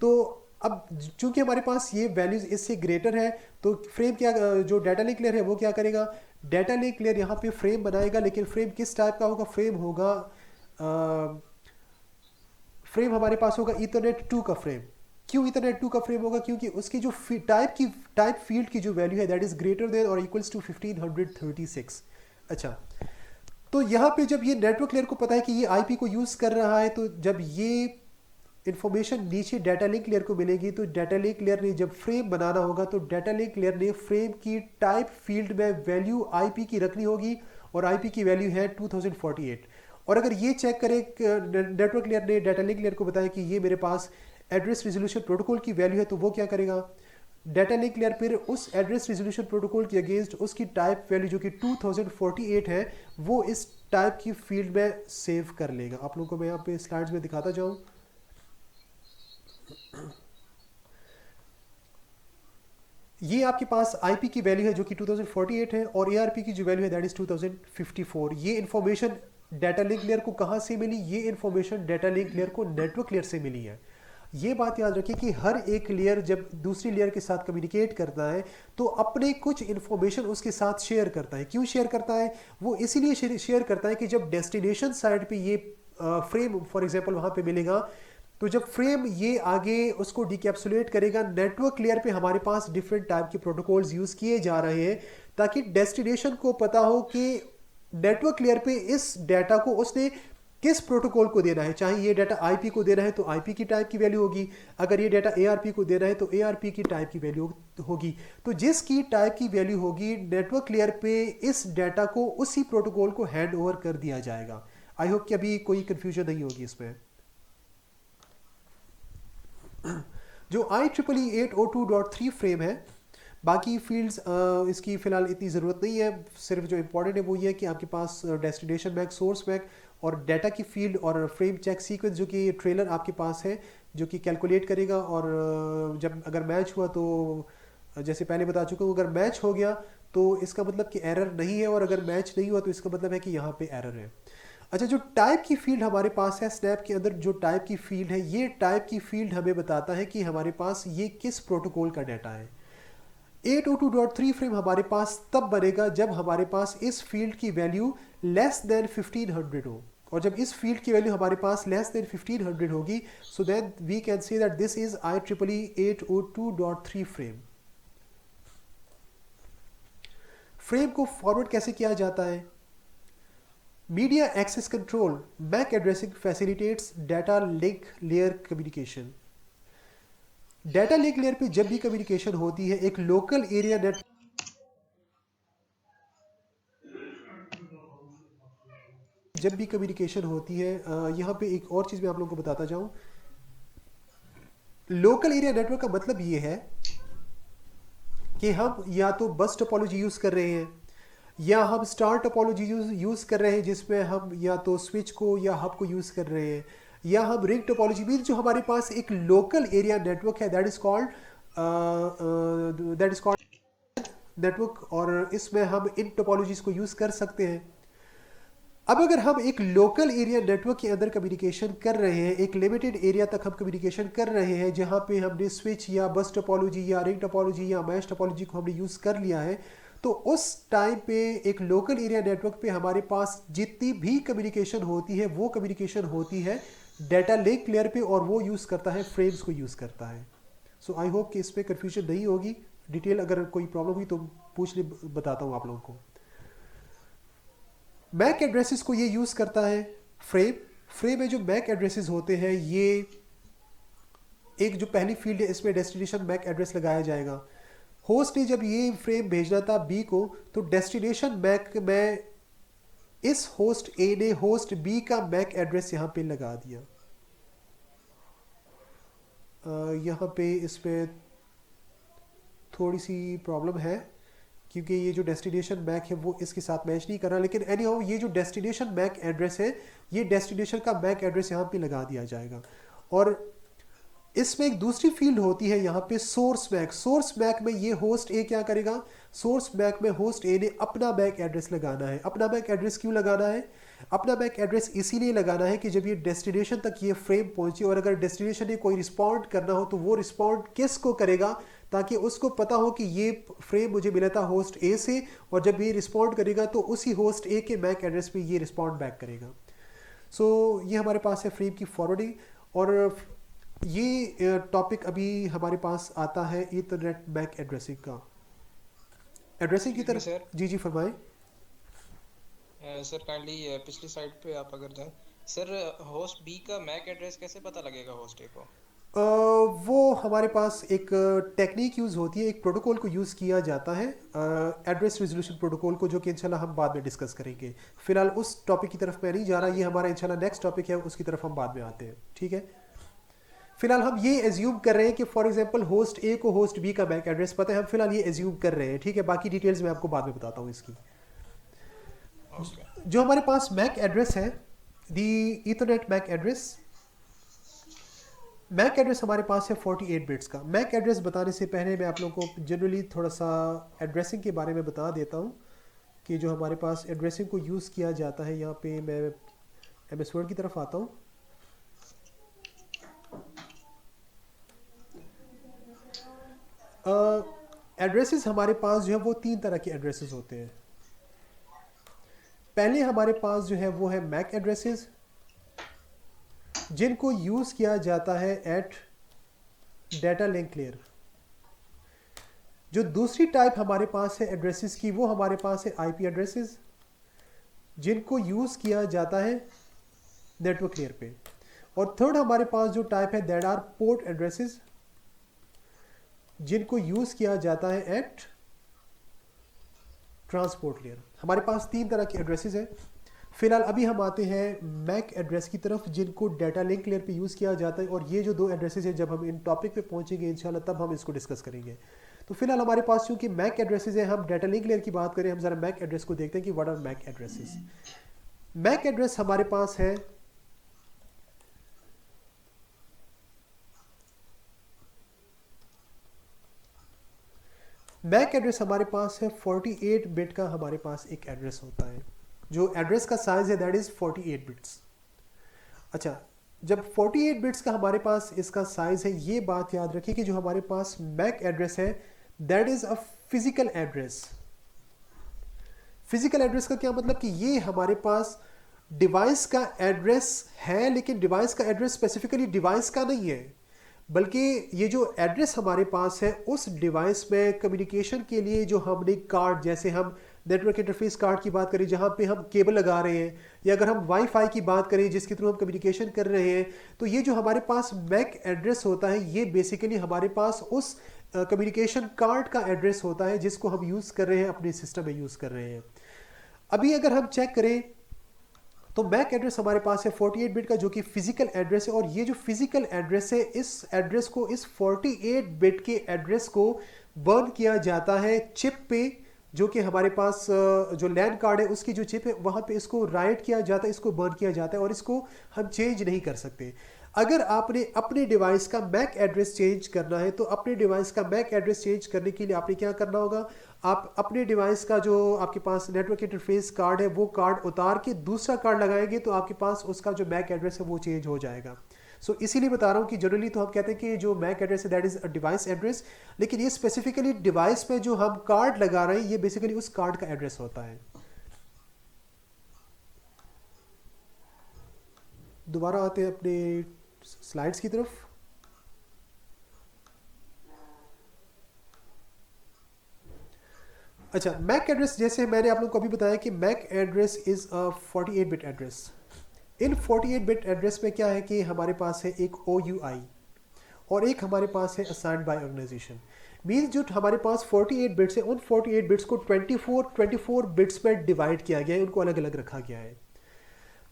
तो अब चूंकि हमारे पास ये वैल्यूज इससे ग्रेटर है, तो फ्रेम क्या, जो डाटा लिंक लेयर है वो क्या करेगा, डाटा लिंक लेयर यहाँ पे फ्रेम बनाएगा। लेकिन फ्रेम किस टाइप का होगा, फ्रेम होगा फ्रेम हमारे पास होगा ईथरनेट 2 का फ्रेम। क्यों ईथरनेट 2 का फ्रेम होगा, क्योंकि उसकी जो टाइप फील्ड की जो वैल्यू है दैट इज ग्रेटर देन और इक्वल्स टू 1536। अच्छा, तो यहाँ पे जब ये नेटवर्क लेयर को पता है कि ये आईपी को यूज कर रहा है, तो जब ये इन्फॉर्मेशन नीचे डाटा लिंक लेयर को मिलेगी, तो डाटा लिंक लेयर ने जब फ्रेम बनाना होगा तो डाटा लिंक लेयर ने फ्रेम की टाइप फील्ड में वैल्यू आईपी की रखनी होगी, और आईपी की वैल्यू है 2048। और अगर ये चेक करें, नेटवर्क लेयर ने डाटा लिंक लेयर को बताया कि ये मेरे पास एड्रेस रिजोल्यूशन प्रोटोकॉल की वैल्यू है, तो वो क्या करेगा, डाटा लिंक लेयर फिर उस एड्रेस रिजोल्यूशन प्रोटोकॉल के अगेंस्ट उसकी टाइप वैल्यू जो कि 2048 है वो इस टाइप की फील्ड में सेव कर लेगा। आप लोगों को मैं यहाँ पे स्लाइड्स में दिखाता जाऊँ। ये आपके पास आईपी की वैल्यू है जो कि 2048 है, और एआरपी की जो वैल्यू है दैट इज 2054। ये इन्फॉर्मेशन डाटा लिंक लेयर को कहाँ से मिली, ये इन्फॉर्मेशन डाटा लिंक लेयर को नेटवर्क लेयर से मिली है। ये बात याद रखिए कि हर एक लेयर जब दूसरी लेयर के साथ कम्युनिकेट करता है तो अपने कुछ इन्फॉर्मेशन उसके साथ शेयर करता है। क्यों शेयर करता है, वो इसीलिए शेयर करता है कि जब डेस्टिनेशन साइड पे ये फ्रेम फॉर एग्जांपल वहाँ पे मिलेगा, तो जब फ्रेम ये आगे उसको डिकैप्सुलेट करेगा, नेटवर्क लेयर पे हमारे पास डिफरेंट टाइप के प्रोटोकॉल्स यूज़ किए जा रहे हैं ताकि डेस्टिनेशन को पता हो कि नेटवर्क लेयर पे इस डाटा को उसने किस प्रोटोकॉल को देना है। चाहे ये डाटा आईपी को देना है तो आईपी की टाइप की वैल्यू होगी, अगर ये डाटा एआरपी को देना है तो एआरपी की टाइप की वैल्यू होगी। तो जिसकी टाइप की वैल्यू होगी नेटवर्क लेयर पे इस डाटा को उसी प्रोटोकॉल को हैंड ओवर कर दिया जाएगा। आई होप कि अभी कोई कंफ्यूजन नहीं होगी इसमें। जो IEEE 802.3 फ्रेम है, बाकी फील्ड्स इसकी फ़िलहाल इतनी ज़रूरत नहीं है, सिर्फ जो इम्पोर्टेंट है वो ये है कि आपके पास डेस्टिनेशन मैक, सोर्स मैक और डाटा की फील्ड और फ्रेम चेक सीक्वेंस जो कि ट्रेलर आपके पास है जो कि कैलकुलेट करेगा। और जब अगर मैच हुआ तो जैसे पहले बता चुका हूँ, अगर मैच हो गया तो इसका मतलब कि एरर नहीं है, और अगर मैच नहीं हुआ तो इसका मतलब है कि यहाँ पे एरर है। अच्छा, जो टाइप की फील्ड हमारे पास है स्नैप के अंदर, जो टाइप की फील्ड है, ये टाइप की फील्ड हमें बताता है कि हमारे पास ये किस प्रोटोकॉल का डाटा है। 802.3 फ्रेम हमारे पास तब बनेगा जब हमारे पास इस फील्ड की वैल्यू लेस देन 1500 हो, और जब इस फील्ड की वैल्यू हमारे पास लेस देन 1500 होगी, so then we can say that this is IEEE 802.3 frame. Frame को फॉरवर्ड कैसे किया जाता है, media access control MAC addressing facilitates data link layer communication. Data link layer पे जब भी कम्युनिकेशन होती है एक लोकल एरिया नेट, जब भी कम्युनिकेशन होती है, यहाँ पे एक और चीज़ मैं आप लोगों को बताता जाऊँ। लोकल एरिया नेटवर्क का मतलब ये है कि हम या तो बस टोपोलॉजी यूज़ कर रहे हैं या हम स्टार टोपोलॉजी यूज़ कर रहे हैं, जिसमें हम या तो स्विच को या हब को यूज़ कर रहे हैं, या हम रिंग टोपोलॉजी मीन जो हमारे पास एक लोकल एरिया नेटवर्क है दैट इज़ कॉल्ड नेटवर्क, और इसमें हम इन टोपोलॉजीज़ को यूज़ कर सकते हैं। अब अगर हम एक लोकल एरिया नेटवर्क के अंदर कम्युनिकेशन कर रहे हैं, एक लिमिटेड एरिया तक हम कम्युनिकेशन कर रहे हैं जहाँ पे हमने स्विच या बस टोपोलॉजी या रिंग टोपोलॉजी या मैश टोपोलॉजी को हमने यूज़ कर लिया है, तो उस टाइम पे एक लोकल एरिया नेटवर्क पे हमारे पास जितनी भी कम्युनिकेशन होती है वो कम्युनिकेशन होती है डाटा लिंक लेयर पे, और वो यूज़ करता है फ्रेम्स को यूज़ करता है। सो आई होप कि इस पर कन्फ्यूजन नहीं होगी। डिटेल अगर कोई प्रॉब्लम हुई तो पूछ ले, बताता हूँ आप लोगों को। मैक एड्रेसेस को ये यूज़ करता है फ्रेम में जो मैक एड्रेसेस होते हैं, ये एक जो पहली फील्ड है इसमें डेस्टिनेशन मैक एड्रेस लगाया जाएगा। होस्ट ने जब ये फ्रेम भेजना था बी को, तो डेस्टिनेशन मैक में इस होस्ट ए ने होस्ट बी का मैक एड्रेस यहाँ पे लगा दिया। यहाँ पे इसमें थोड़ी सी प्रॉब्लम है क्योंकि ये जो डेस्टिनेशन मैक है वो इसके साथ मैच नहीं कर रहा, लेकिन एनी हाउ ये जो डेस्टिनेशन मैक एड्रेस है, ये डेस्टिनेशन का मैक एड्रेस यहाँ पे लगा दिया जाएगा। और इसमें एक दूसरी फील्ड होती है यहाँ पे सोर्स मैक। सोर्स मैक में ये होस्ट ए क्या करेगा, सोर्स मैक में होस्ट ए ने अपना मैक एड्रेस लगाना है। अपना मैक एड्रेस क्यों लगाना है? अपना मैक एड्रेस इसीलिए लगाना है कि जब ये डेस्टिनेशन तक ये फ्रेम पहुंचे और अगर डेस्टिनेशन ने कोई रिस्पॉन्ड करना हो तो वो रिस्पॉन्ड किस को करेगा, ताकि उसको पता हो कि ये फ्रेम मुझे मिला था होस्ट ए से, और जब ये रिस्पॉन्ड करेगा तो उसी होस्ट ए के मैक एड्रेस पे ये रिस्पॉन्ड बैक करेगा। सो ये हमारे पास है फ्रेम की फॉरवर्डिंग। और ये टॉपिक अभी हमारे पास आता है ईथरनेट मैक एड्रेसिंग का। एड्रेसिंग की तरफ सर जी फरमाएं। सर काइंडली पिछली साइड पे आप अगर जाएं सर, होस्ट बी का मैक एड्रेस कैसे पता लगेगा होस्ट ए को? वो हमारे पास एक टेक्निक यूज़ होती है, एक प्रोटोकॉल को यूज़ किया जाता है, एड्रेस रेजोल्यूशन प्रोटोकॉल को, जो कि इंशाल्लाह हम बाद में डिस्कस करेंगे। फिलहाल उस टॉपिक की तरफ मैं नहीं जा रहा, ये हमारा इंशाल्लाह नेक्स्ट टॉपिक है, उसकी तरफ हम बाद में आते हैं, ठीक है। फिलहाल हम ये एज्यूम कर रहे हैं कि फॉर एग्जांपल होस्ट ए को होस्ट बी का मैक एड्रेस पता है, हम फिलहाल ये एज्यूम कर रहे हैं, ठीक है। बाकी डिटेल्स मैं आपको बाद में बताता हूँ इसकी। ओके जो हमारे पास मैक एड्रेस है, the Ethernet MAC address, MAC address हमारे पास है 48 बिट्स का। मैक एड्रेस बताने से पहले मैं आप लोगों को जनरली थोड़ा सा एड्रेसिंग के बारे में बता देता हूँ कि जो हमारे पास एड्रेसिंग को यूज़ किया जाता है। यहाँ पे मैं MS वर्ड की तरफ आता हूँ। एड्रेसेस हमारे पास जो है वो 3 तरह के एड्रेसेस होते हैं। पहले हमारे पास जो है वो है मैक एड्रेसेस, जिनको यूज़ किया जाता है एट डाटा लिंक लेयर। जो दूसरी टाइप हमारे पास है एड्रेसेस की, वो हमारे पास है IP एड्रेसेस, जिनको यूज़ किया जाता है नेटवर्क लेयर पे। और थर्ड हमारे पास जो टाइप है दैट आर पोर्ट एड्रेसेस, जिनको यूज़ किया जाता है एट ट्रांसपोर्ट लेयर। हमारे पास 3 तरह के एड्रेसेस हैं। फिलहाल अभी हम आते हैं मैक एड्रेस की तरफ, जिनको डाटा लिंक लेयर पे यूज़ किया जाता है। और ये जो 2 एड्रेसेस हैं, जब हम इन टॉपिक पे पहुंचेंगे इंशाल्लाह तब हम इसको डिस्कस करेंगे। तो फिलहाल हमारे पास चूंकि मैक एड्रेसेस हैं, हम डाटा लिंक लेयर की बात करें, हम ज़रा मैक एड्रेस को देखते हैं कि what are MAC addresses. MAC address हमारे पास है मैक एड्रेस हमारे पास है 48 बिट का। हमारे पास एक एड्रेस होता है, जो एड्रेस का साइज है दैट इज़ 48 बिट्स। अच्छा, जब 48 बिट्स का हमारे पास इसका साइज है, ये बात याद रखिए कि जो हमारे पास मैक एड्रेस है that is a physical address. Physical address का क्या मतलब कि ये हमारे पास डिवाइस का एड्रेस है, लेकिन डिवाइस का एड्रेस स्पेसिफिकली डिवाइस का नहीं है, बल्कि ये जो एड्रेस हमारे पास है उस डिवाइस में कम्युनिकेशन के लिए जो हमने कार्ड, जैसे हम नेटवर्क इंटरफेस कार्ड की बात करें जहाँ पे हम केबल लगा रहे हैं, या अगर हम वाईफाई की बात करें जिसके थ्रू हम कम्युनिकेशन कर रहे हैं, तो ये जो हमारे पास मैक एड्रेस होता है ये बेसिकली हमारे पास उस कम्युनिकेशन कार्ड का एड्रेस होता है जिसको हम यूज़ कर रहे हैं, अपने सिस्टम में यूज़ कर रहे हैं। अभी अगर हम चेक करें तो मैक एड्रेस हमारे पास है 48 बिट का, जो कि फिजिकल एड्रेस है। और ये जो फिजिकल एड्रेस है, इस एड्रेस को, इस 48 बिट के एड्रेस को बर्न किया जाता है चिप पे, जो कि हमारे पास जो लैंड कार्ड है उसकी जो चिप है वहाँ पे इसको राइट किया जाता है, इसको बर्न किया जाता है, और इसको हम चेंज नहीं कर सकते। अगर आपने अपने डिवाइस का मैक एड्रेस चेंज करना है, तो अपने डिवाइस का मैक एड्रेस चेंज करने के लिए आपने क्या करना होगा, आप अपने डिवाइस का जो आपके पास नेटवर्क इंटरफेस कार्ड है वो कार्ड उतार के दूसरा कार्ड लगाएंगे, तो आपके पास उसका जो मैक एड्रेस है वो चेंज हो जाएगा। सो इसीलिए बता रहा हूँ कि जनरली तो हम कहते हैं कि जो मैक एड्रेस है that is a device address, लेकिन ये स्पेसिफिकली डिवाइस में जो हम कार्ड लगा रहे हैं ये बेसिकली उस कार्ड का एड्रेस होता है। दोबारा आते हैं अपने स्लाइड्स की तरफ। अच्छा, मैक एड्रेस, जैसे मैंने आप लोगों को अभी बताया कि MAC address is a 48 bit address. इन 48 बिट एड्रेस में क्या है कि हमारे पास है एक OUI और एक हमारे पास है असाइंड बाय ऑर्गेनाइजेशन। मीन्स जो हमारे पास 48 बिट्स है, उन 48 बिट्स को 24 बिट्स में डिवाइड किया गया है, उनको अलग अलग रखा गया है।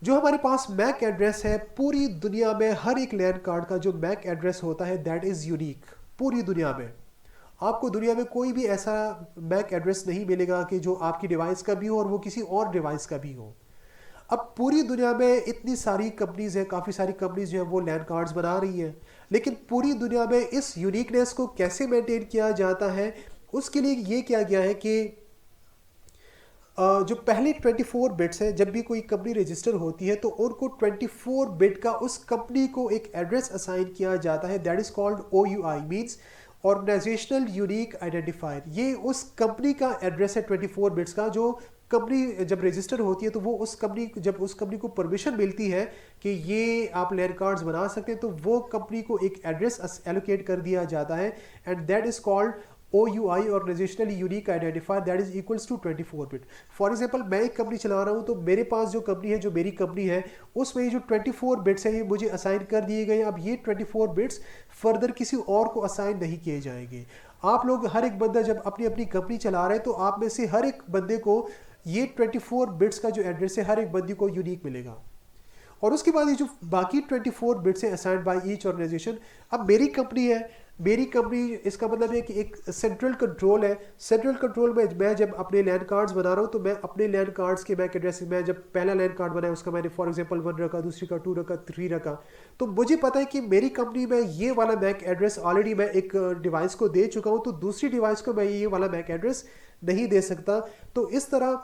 जो हमारे पास मैक एड्रेस है, पूरी दुनिया में हर एक लैंड कार्ड का जो मैक एड्रेस होता है दैट इज़ यूनिक। पूरी दुनिया में आपको दुनिया में कोई भी ऐसा मैक एड्रेस नहीं मिलेगा कि जो आपकी डिवाइस का भी हो और वो किसी और डिवाइस का भी हो। अब पूरी दुनिया में इतनी सारी कंपनीज हैं, काफ़ी सारी कंपनीज जो है वो लैंड कार्ड्स बना रही हैं, लेकिन पूरी दुनिया में इस यूनिकनेस को कैसे मेंटेन किया जाता है, उसके लिए ये किया गया है कि जो पहले 24 बिट्स हैं, जब भी कोई कंपनी रजिस्टर होती है तो उनको 24 बिट का उस कंपनी को एक एड्रेस असाइन किया जाता है, that is called OUI, means organisational unique identifier. ये उस कंपनी का एड्रेस है 24 बिट्स का। जो कंपनी जब रजिस्टर होती है तो वो उस कंपनी, जब उस कंपनी को परमिशन मिलती है कि ये आप लैंड कार्ड्स बना सकते हैं, तो वो कंपनी को एक एड्रेस एलोकेट कर दिया जाता है and that is called OUI, organisationally unique identifier, that is equals to 24 bit. For example, मैं एक कंपनी चला रहा हूँ तो मेरे पास जो कंपनी है, जो मेरी कंपनी है, उसमें ये जो 24 बिट्स है ये मुझे असाइन कर दिए गए। अब ये 24 बिट्स फर्दर किसी और को असाइन नहीं किए जाएंगे। आप लोग, हर एक बंदा जब अपनी अपनी कंपनी चला रहे हैं तो आप में से हर एक बंदे को ये 24 बिट्स का जो एड्रेस है, हर एक बंदे को यूनिक मिलेगा। और उसके बाद ये जो बाकी 24 बिट्स हैं असाइंड बाय ईच ऑर्गेनाइजेशन। अब मेरी कंपनी है, मेरी कंपनी, इसका मतलब है कि एक सेंट्रल कंट्रोल है। सेंट्रल कंट्रोल में मैं जब अपने लैंड कार्ड्स बना रहा हूँ तो मैं अपने लैंड कार्ड्स के मैक एड्रेस में, जब पहला लैंड कार्ड बनाया उसका मैंने फॉर एग्जांपल 1 रखा, दूसरी का 2 रखा, 3 रखा, तो मुझे पता है कि मेरी कंपनी में ये वाला मैक एड्रेस ऑलरेडी मैं एक डिवाइस को दे चुका हूँ, तो दूसरी डिवाइस को मैं ये वाला मैक एड्रेस नहीं दे सकता। तो इस तरह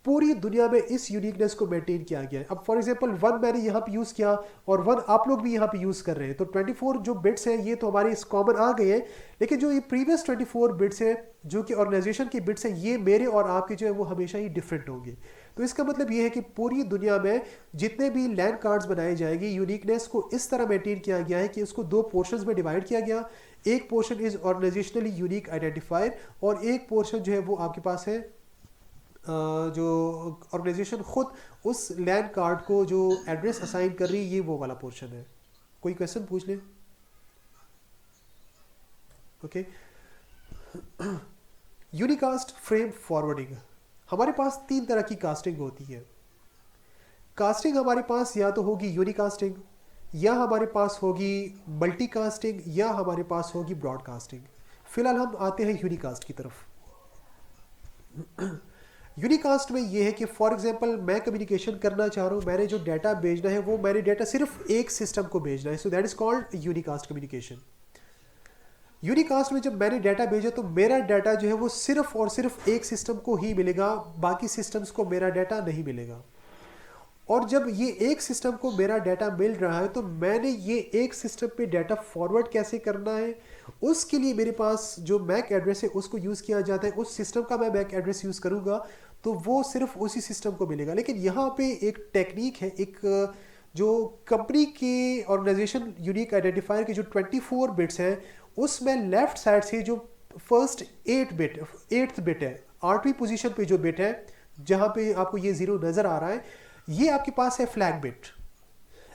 पूरी दुनिया में इस यूनिकनेस को मेंटेन किया गया है। अब फॉर एग्जांपल 1 मैंने यहाँ पे यूज़ किया और 1 आप लोग भी यहाँ पे यूज़ कर रहे हैं, तो 24 जो बिट्स हैं ये तो हमारे इस कॉमन आ गए हैं, लेकिन जो ये प्रीवियस 24 बिट्स हैं जो कि ऑर्गेनाइजेशन के बिट्स हैं, ये मेरे और आपके जो है वो हमेशा ही डिफरेंट होंगे। तो इसका मतलब ये है कि पूरी दुनिया में जितने भी लैंड कार्ड्स बनाए जाएंगे, यूनिकनेस को इस तरह मेंटेन किया गया है कि उसको 2 पोर्शंस में डिवाइड किया गया। एक portion is organisationally unique identifier और एक पोर्शन जो है वो आपके पास है जो ऑर्गेनाइजेशन खुद उस लैंड कार्ड को जो एड्रेस असाइन कर रही है, ये वो वाला पोर्शन है। कोई क्वेश्चन पूछ ले? ओके। यूनिकास्ट फ्रेम फॉरवर्डिंग, हमारे पास 3 तरह की कास्टिंग होती है। कास्टिंग हमारे पास या तो होगी यूनिकास्टिंग, या हमारे पास होगी मल्टीकास्टिंग, या हमारे पास होगी ब्रॉडकास्टिंग। फिलहाल हम आते हैं यूनिकास्ट की तरफ। यूनिकास्ट में ये है कि फॉर एग्जांपल मैं कम्युनिकेशन करना चाह रहा हूँ, मैंने जो डाटा भेजना है वो मैंने डाटा सिर्फ एक सिस्टम को भेजना है, so that is called unicast communication. Unicast में जब मैंने डाटा भेजा तो मेरा डाटा जो है वो सिर्फ और सिर्फ एक सिस्टम को ही मिलेगा, बाकी सिस्टम्स को मेरा डाटा नहीं मिलेगा। और जब ये एक सिस्टम को मेरा डाटा मिल रहा है तो मैंने ये एक सिस्टम पे डाटा फॉरवर्ड कैसे करना है, उसके लिए मेरे पास जो मैक एड्रेस है उसको यूज़ किया जाता है। उस सिस्टम का मैं मैक एड्रेस यूज़ करूँगा तो वो सिर्फ उसी सिस्टम को मिलेगा। लेकिन यहाँ पे एक टेक्निक है, एक जो कंपनी के ऑर्गेनाइजेशन यूनिक आइडेंटिफायर के जो 24 बिट्स हैं उसमें लेफ्ट साइड से जो फर्स्ट 8th बिट है, 8वीं पोजीशन पे जो बिट है जहाँ पे आपको ये 0 नज़र आ रहा है, ये आपके पास है फ्लैग बिट।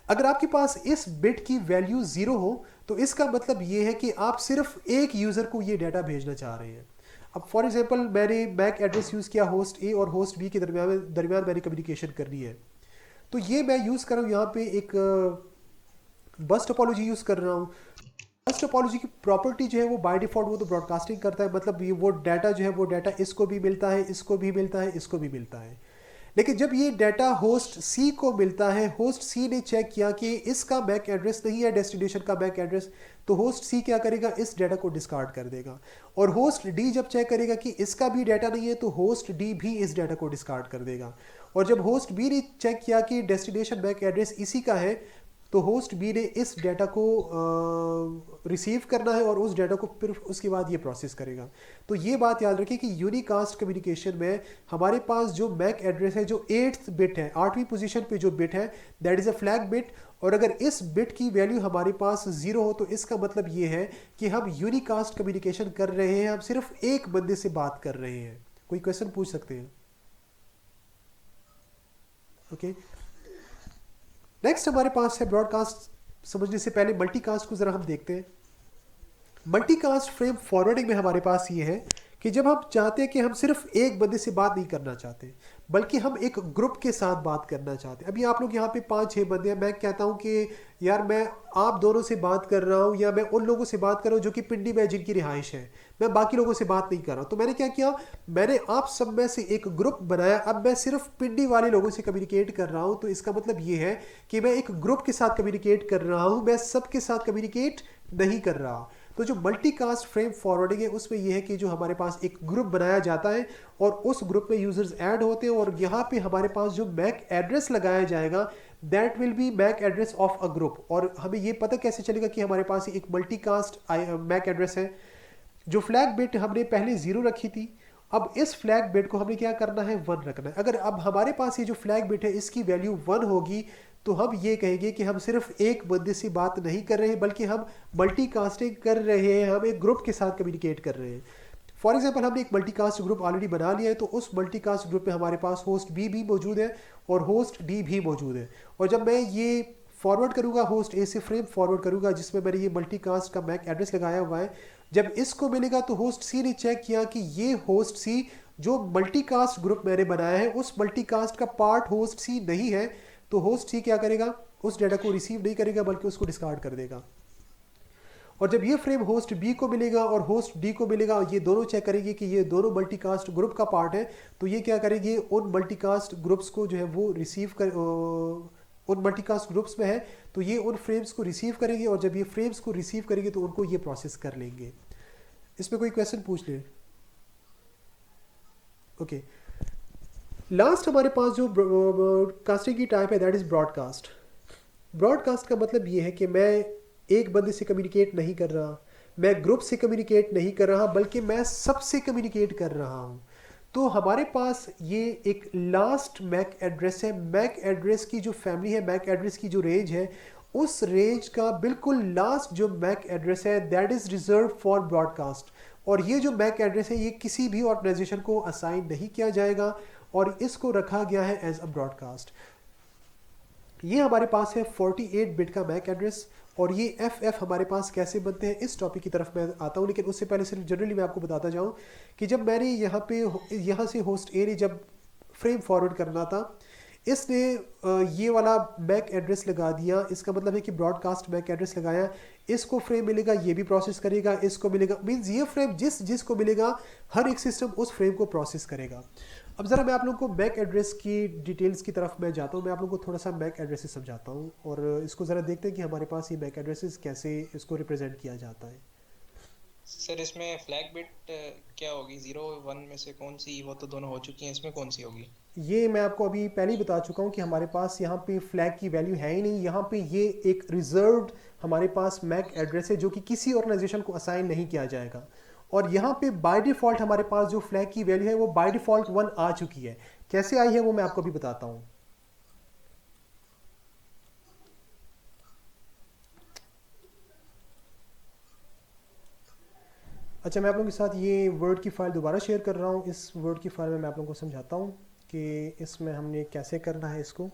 अगर आपके पास इस बिट की वैल्यू 0 हो तो इसका मतलब ये है कि आप सिर्फ एक यूज़र को ये डाटा भेजना चाह रहे हैं। अब फॉर एग्जांपल मैंने मैक एड्रेस यूज़ किया होस्ट ए और होस्ट बी के दरमियान मैंने कम्युनिकेशन करनी है, तो ये मैं यूज़ कर रहा हूँ यहाँ पे एक बस टोपोलॉजी यूज़ कर रहा हूँ। बस टोपोलॉजी की प्रॉपर्टी जो है वो बाय डिफॉल्ट वो तो ब्रॉडकास्टिंग करता है, मतलब ये वो डाटा जो है वो डाटा इसको भी मिलता है, इसको भी मिलता है, इसको भी मिलता है। लेकिन जब ये डाटा होस्ट सी को मिलता है, होस्ट सी ने चेक किया कि इसका मैक एड्रेस नहीं है डेस्टिनेशन का मैक एड्रेस, तो होस्ट सी क्या करेगा, इस डाटा को डिस्कार्ड कर देगा। और होस्ट डी जब चेक करेगा कि इसका भी डाटा नहीं है तो होस्ट डी भी इस डाटा को डिस्कार्ड कर देगा। और जब होस्ट बी ने चेक किया कि डेस्टिनेशन मैक एड्रेस इसी का है तो होस्ट बी ने इस डाटा को रिसीव करना है और उस डाटा को फिर उसके बाद ये प्रोसेस करेगा। तो ये बात याद रखिए कि यूनिकास्ट कम्युनिकेशन में हमारे पास जो मैक एड्रेस है, जो 8th बिट है, 8वीं पोजीशन पे जो बिट है, that is a flag bit. और अगर इस बिट की वैल्यू हमारे पास 0 हो तो इसका मतलब ये है कि हम यूनिकास्ट कम्युनिकेशन कर रहे हैं, हम सिर्फ एक बंदे से बात कर रहे हैं। कोई क्वेश्चन पूछ सकते हैं? ओके, नेक्स्ट हमारे पास है ब्रॉडकास्ट। समझने से पहले मल्टीकास्ट को जरा हम देखते हैं। मल्टीकास्ट फ्रेम फॉरवर्डिंग में हमारे पास ये है कि जब हम चाहते हैं कि हम सिर्फ एक बंदे से बात नहीं करना चाहते, बल्कि हम एक ग्रुप के साथ बात करना चाहते हैं। अभी आप लोग यहाँ पे 5-6 बंदे हैं, मैं कहता हूँ कि यार मैं आप दोनों से बात कर रहा हूँ, या मैं उन लोगों से बात कर रहा हूँ जो कि पिंडी में जिनकी रिहाइश है, मैं बाकी लोगों से बात नहीं कर रहा हूँ। तो मैंने क्या किया, मैंने आप सब में से एक ग्रुप बनाया। अब मैं सिर्फ पिंडी वाले लोगों से कम्युनिकेट कर रहा हूँ, तो इसका मतलब ये है कि मैं एक ग्रुप के साथ कम्युनिकेट कर रहा हूँ, मैं सबके साथ कम्युनिकेट नहीं कर रहा। तो जो मल्टीकास्ट फ्रेम फॉरवर्डिंग है उसमें यह है कि जो हमारे पास एक ग्रुप बनाया जाता है और उस ग्रुप में यूजर्स ऐड होते हैं, और यहाँ पे हमारे पास जो मैक एड्रेस लगाया जाएगा that will be MAC address of a group. और हमें ये पता कैसे चलेगा कि हमारे पास एक मल्टीकास्ट मैक एड्रेस है। जो फ्लैग बिट हमने पहले 0 रखी थी, अब इस फ्लैग बिट को हमें क्या करना है, 1 रखना है। अगर अब हमारे पास ये जो फ्लैग बिट है इसकी वैल्यू 1 होगी तो हम ये कहेंगे कि हम सिर्फ एक बंदे से बात नहीं कर रहे हैं, बल्कि हम मल्टीकास्टिंग कर रहे हैं, हम एक ग्रुप के साथ कम्युनिकेट कर रहे हैं। फॉर एग्जांपल हमने एक मल्टीकास्ट ग्रुप ऑलरेडी बना लिया है, तो उस मल्टीकास्ट ग्रुप में हमारे पास होस्ट बी भी मौजूद है और होस्ट डी भी मौजूद है। और जब मैं ये फॉरवर्ड करूंगा, होस्ट ए से फ्रेम फॉरवर्ड करूंगा जिसमें मैंने ये मल्टीकास्ट का मैक एड्रेस लगाया हुआ है, जब इसको मिलेगा तो होस्ट सी ने चेक किया कि ये होस्ट सी जो मल्टीकास्ट ग्रुप मैंने बनाया है उस मल्टीकास्ट का पार्ट होस्ट सी नहीं है, तो होस्ट सी क्या करेगा, उस डाटा को रिसीव नहीं करेगा बल्कि उसको डिस्कार्ड कर देगा। और जब ये फ्रेम होस्ट बी को मिलेगा और होस्ट डी को मिलेगा, ये दोनों चेक करेंगे कि ये दोनों मल्टीकास्ट ग्रुप का पार्ट है, तो ये क्या करेंगे, उन मल्टीकास्ट ग्रुप्स को जो है वो रिसीव कर, उन मल्टीकास्ट ग्रुप्स में है तो ये उन फ्रेम्स को रिसीव करेंगे, और जब ये फ्रेम्स को रिसीव करेंगे तो उनको ये प्रोसेस कर लेंगे। इसमें कोई क्वेश्चन पूछ ले? ओके, लास्ट हमारे पास जो ब्रॉडकास्टिंग की टाइप है दैट इज़ ब्रॉडकास्ट। ब्रॉडकास्ट का मतलब ये है कि मैं एक बंदे से कम्युनिकेट नहीं कर रहा, मैं ग्रुप से कम्युनिकेट नहीं कर रहा, बल्कि मैं सबसे कम्युनिकेट कर रहा हूँ। तो हमारे पास ये एक लास्ट मैक एड्रेस है। मैक एड्रेस की जो फैमिली है, मैक एड्रेस की जो रेंज है, उस रेंज का बिल्कुल लास्ट जो मैक एड्रेस है that is reserve for broadcast. और ये जो मैक एड्रेस है ये किसी भी ऑर्गेनाइजेशन को असाइन नहीं किया जाएगा और इसको रखा गया है एज अ ब्रॉडकास्ट। ये हमारे पास है 48 बिट का मैक एड्रेस, और ये एफ हमारे पास कैसे बनते हैं इस टॉपिक की तरफ मैं आता हूँ, लेकिन उससे पहले सिर्फ जनरली मैं आपको बताता जाऊँ कि जब मैंने यहाँ से होस्ट ए ने जब फ्रेम फॉरवर्ड करना था, इसने ये वाला मैक एड्रेस लगा दिया, इसका मतलब है कि ब्रॉडकास्ट मैक एड्रेस लगाया, इसको फ्रेम मिलेगा, ये भी प्रोसेस करेगा, इसको मिलेगा, मीन्स ये फ्रेम जिसको मिलेगा हर एक सिस्टम उस फ्रेम को प्रोसेस करेगा। अब ज़रा मैं आप लोगों को मैक एड्रेस की डिटेल्स की तरफ मैं जाता हूँ, मैं आप लोगों को थोड़ा सा मैक एड्रेसेस समझाता हूँ और इसको ज़रा देखते हैं कि हमारे पास ये मैक एड्रेसेस कैसे इसको रिप्रेजेंट किया जाता है। सर इसमें फ्लैग बिट क्या होगी, 0-1 में से कौन सी, वो तो दोनों हो चुकी हैं, इसमें कौन सी होगी? ये मैं आपको अभी पहले ही बता चुका हूँ कि हमारे पास यहाँ पे फ्लैग की वैल्यू है ही नहीं, यहाँ पे ये एक रिजर्व्ड हमारे पास मैक एड्रेस है जो कि किसी ऑर्गेनाइजेशन को असाइन नहीं किया जाएगा। और यहाँ पे बाय डिफ़ॉल्ट हमारे पास जो फ्लैग की वैल्यू है वो बाय डिफ़ॉल्ट 1 आ चुकी है। कैसे आई है वो मैं आपको भी बताता हूँ। अच्छा, मैं आप लोगों के साथ ये वर्ड की फ़ाइल दोबारा शेयर कर रहा हूँ। इस वर्ड की फ़ाइल में मैं आप लोगों को समझाता हूँ कि इसमें हमने कैसे करना है इसको।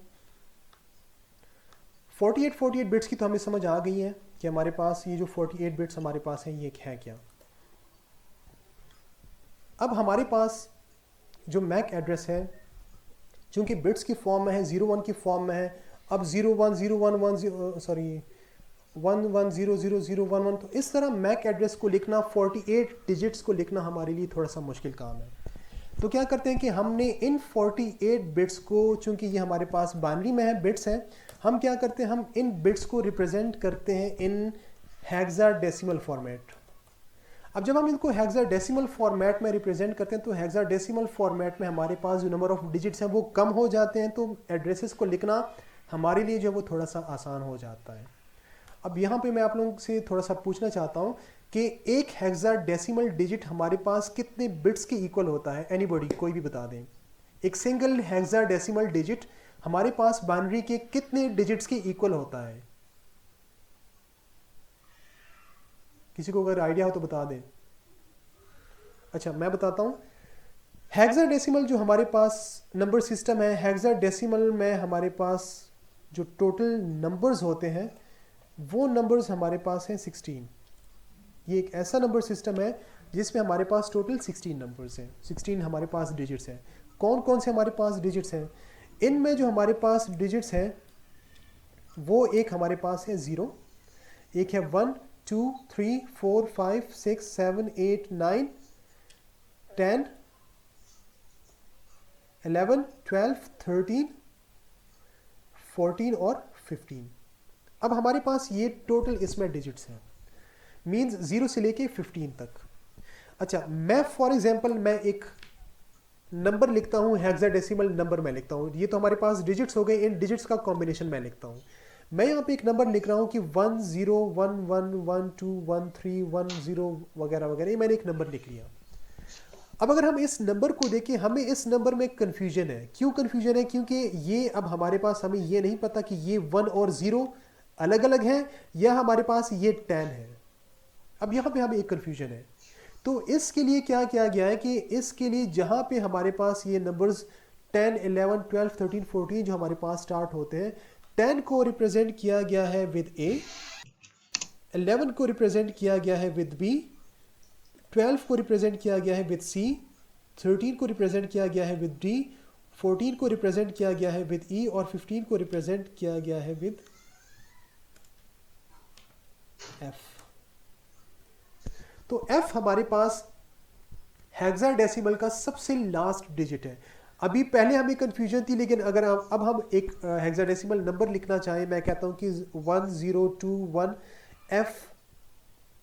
48 बिट्स की तो हमें समझ आ गई है कि हमारे पास ये जो 48 बिट्स हमारे पास है ये है क्या। अब हमारे पास जो मैक एड्रेस है चूँकि बिट्स की फॉर्म में है, 01 की फॉर्म में है, अब 110011, तो इस तरह मैक एड्रेस को लिखना, 48 डिजिट्स को लिखना हमारे लिए थोड़ा सा मुश्किल काम है। तो क्या करते हैं कि हमने इन 48 बिट्स को, चूँकि ये हमारे पास बाइनरी में है, बिट्स हैं, हम क्या करते हैं, हम इन बिट्स को रिप्रेजेंट करते हैं इन हेक्साडेसिमल फॉर्मेट। अब जब हम इनको हेक्साडेसिमल फॉर्मेट में रिप्रेजेंट करते हैं तो हेक्साडेसिमल फॉर्मेट में हमारे पास जो नंबर ऑफ डिजिट्स हैं वो कम हो जाते हैं, तो एड्रेसेस को लिखना हमारे लिए जो है वो थोड़ा सा आसान हो जाता है। अब यहाँ पे मैं आप लोगों से थोड़ा सा पूछना चाहता हूँ कि एक हेक्साडेसिमल डिजिट हमारे पास कितने बिट्स के इक्वल होता है? एनीबॉडी, कोई भी बता दें। एक सिंगल हेक्साडेसिमल डिजिट हमारे पास बाइनरी के कितने डिजिट्स के इक्वल होता है? किसी को अगर आइडिया हो तो बता दें। अच्छा, मैं बताता हूँ। हेक्साडेसिमल जो हमारे पास नंबर सिस्टम है, हेक्साडेसिमल में हमारे पास जो टोटल नंबर्स होते हैं वो नंबर्स हमारे पास हैं 16। ये एक ऐसा नंबर सिस्टम है जिसमें हमारे पास टोटल 16 नंबर्स हैं, 16 हमारे पास डिजिट्स हैं। कौन कौन से हमारे पास डिजिट्स हैं? इनमें जो हमारे पास डिजिट्स हैं वो एक हमारे पास है 0, एक है 1 2 3 4 5 6 7 8 9 10 11 12 13 14 और 15। अब हमारे पास ये टोटल इसमें डिजिट्स हैं, मींस 0 से लेके 15 तक। अच्छा, मैं फॉर एग्जांपल मैं एक नंबर लिखता हूँ, हेक्साडेसिमल नंबर मैं लिखता हूँ। ये तो हमारे पास डिजिट्स हो गए, इन डिजिट्स का कॉम्बिनेशन मैं लिखता हूँ। मैं यहाँ पे एक नंबर लिख रहा हूँ कि 1 0 1 1 1 2 1 3 1 0 वगैरह वगैरह, ये मैंने एक नंबर लिख लिया। अब अगर हम इस नंबर को देखें, हमें इस नंबर में कन्फ्यूजन है। क्यों कन्फ्यूजन है? क्योंकि ये अब हमारे पास हमें ये नहीं पता कि ये 1 और 0 अलग अलग हैं या हमारे पास ये 10 है। अब यहाँ पे हमें एक कन्फ्यूजन है। तो इसके लिए क्या किया गया है कि इसके लिए जहाँ पे हमारे पास ये नंबर्स 10 11 12 13 14 जो हमारे पास स्टार्ट होते हैं, 10 को रिप्रेजेंट किया गया है विद ए, 11 को रिप्रेजेंट किया गया है विद बी, 12 को रिप्रेजेंट किया गया है विद सी, 13 को रिप्रेजेंट किया गया है विद डी, 14 को रिप्रेजेंट किया गया है विद ई और 15 को रिप्रेजेंट किया गया है विद एफ। तो एफ हमारे पास हेक्साडेसिमल का सबसे लास्ट डिजिट है। अभी पहले हमें कंफ्यूजन थी, लेकिन अगर अब हम एक हेक्साडेसिमल नंबर लिखना चाहें, मैं कहता हूं कि 1021 एफ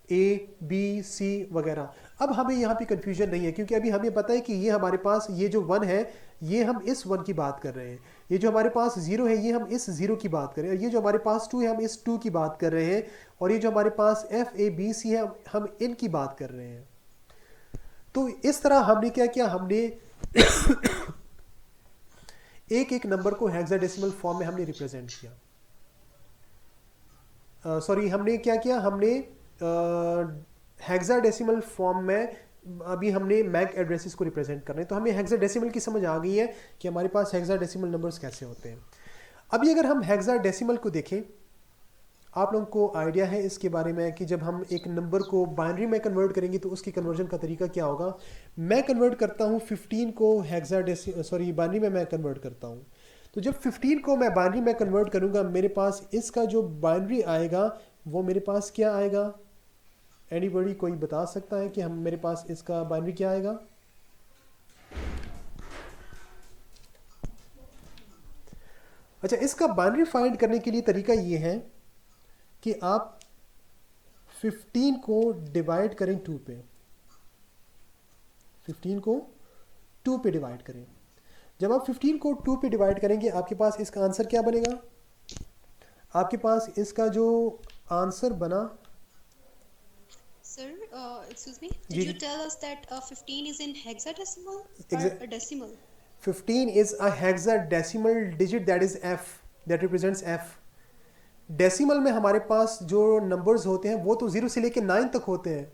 ए बी सी वगैरह, अब हमें यहाँ पे कंफ्यूजन नहीं है, क्योंकि अभी हमें पता है कि ये हमारे पास ये जो 1 है ये हम इस 1 की बात कर रहे हैं, ये जो हमारे पास 0 है ये हम इस 0 की बात कर रहे हैं, और ये जो हमारे पास 2 है हम इस 2 की बात कर रहे हैं, और ये जो हमारे पास एफ ए बी सी है हम इनकी बात कर रहे हैं। तो इस तरह हमने क्या किया, हमने एक एक नंबर को हेक्साडेसिमल फॉर्म में हमने रिप्रेजेंट किया। सॉरी, हमने क्या किया, हमने हेक्साडेसिमल फॉर्म में अभी हमने मैक एड्रेसेस को रिप्रेजेंट कर रहे हैं। तो हमें हेक्साडेसिमल की समझ आ गई है कि हमारे पास हेक्साडेसिमल नंबर्स कैसे होते हैं। अभी अगर हम हेक्साडेसिमल को देखें, आप लोगों को आइडिया है इसके बारे में कि जब हम एक नंबर को बाइनरी में कन्वर्ट करेंगे तो उसकी कन्वर्जन का तरीका क्या होगा। मैं कन्वर्ट करता हूँ 15 को बाइनरी में मैं कन्वर्ट करता हूँ। तो जब 15 को मैं बाइनरी में कन्वर्ट करूँगा, मेरे पास इसका जो बाइनरी आएगा वो मेरे पास क्या आएगा? एनीबॉडी, कोई बता सकता है कि हम मेरे पास इसका बाइनरी क्या आएगा? अच्छा, इसका बाइनरी फाइंड करने के लिए तरीका ये है कि आप 15 को डिवाइड करें 2 पे, 15 को 2 पे डिवाइड करें। जब आप 15 को 2 पे डिवाइड करेंगे, आपके पास इसका आंसर क्या बनेगा? आपके पास इसका जो आंसर बना, Sir, excuse me, did you tell us that 15 is in hexadecimal or a decimal? 15 is a hexadecimal digit, that is f, that represents f. Decimal में हमारे पास जो नंबर्स होते हैं वो तो 0 से लेके 9 तक होते हैं।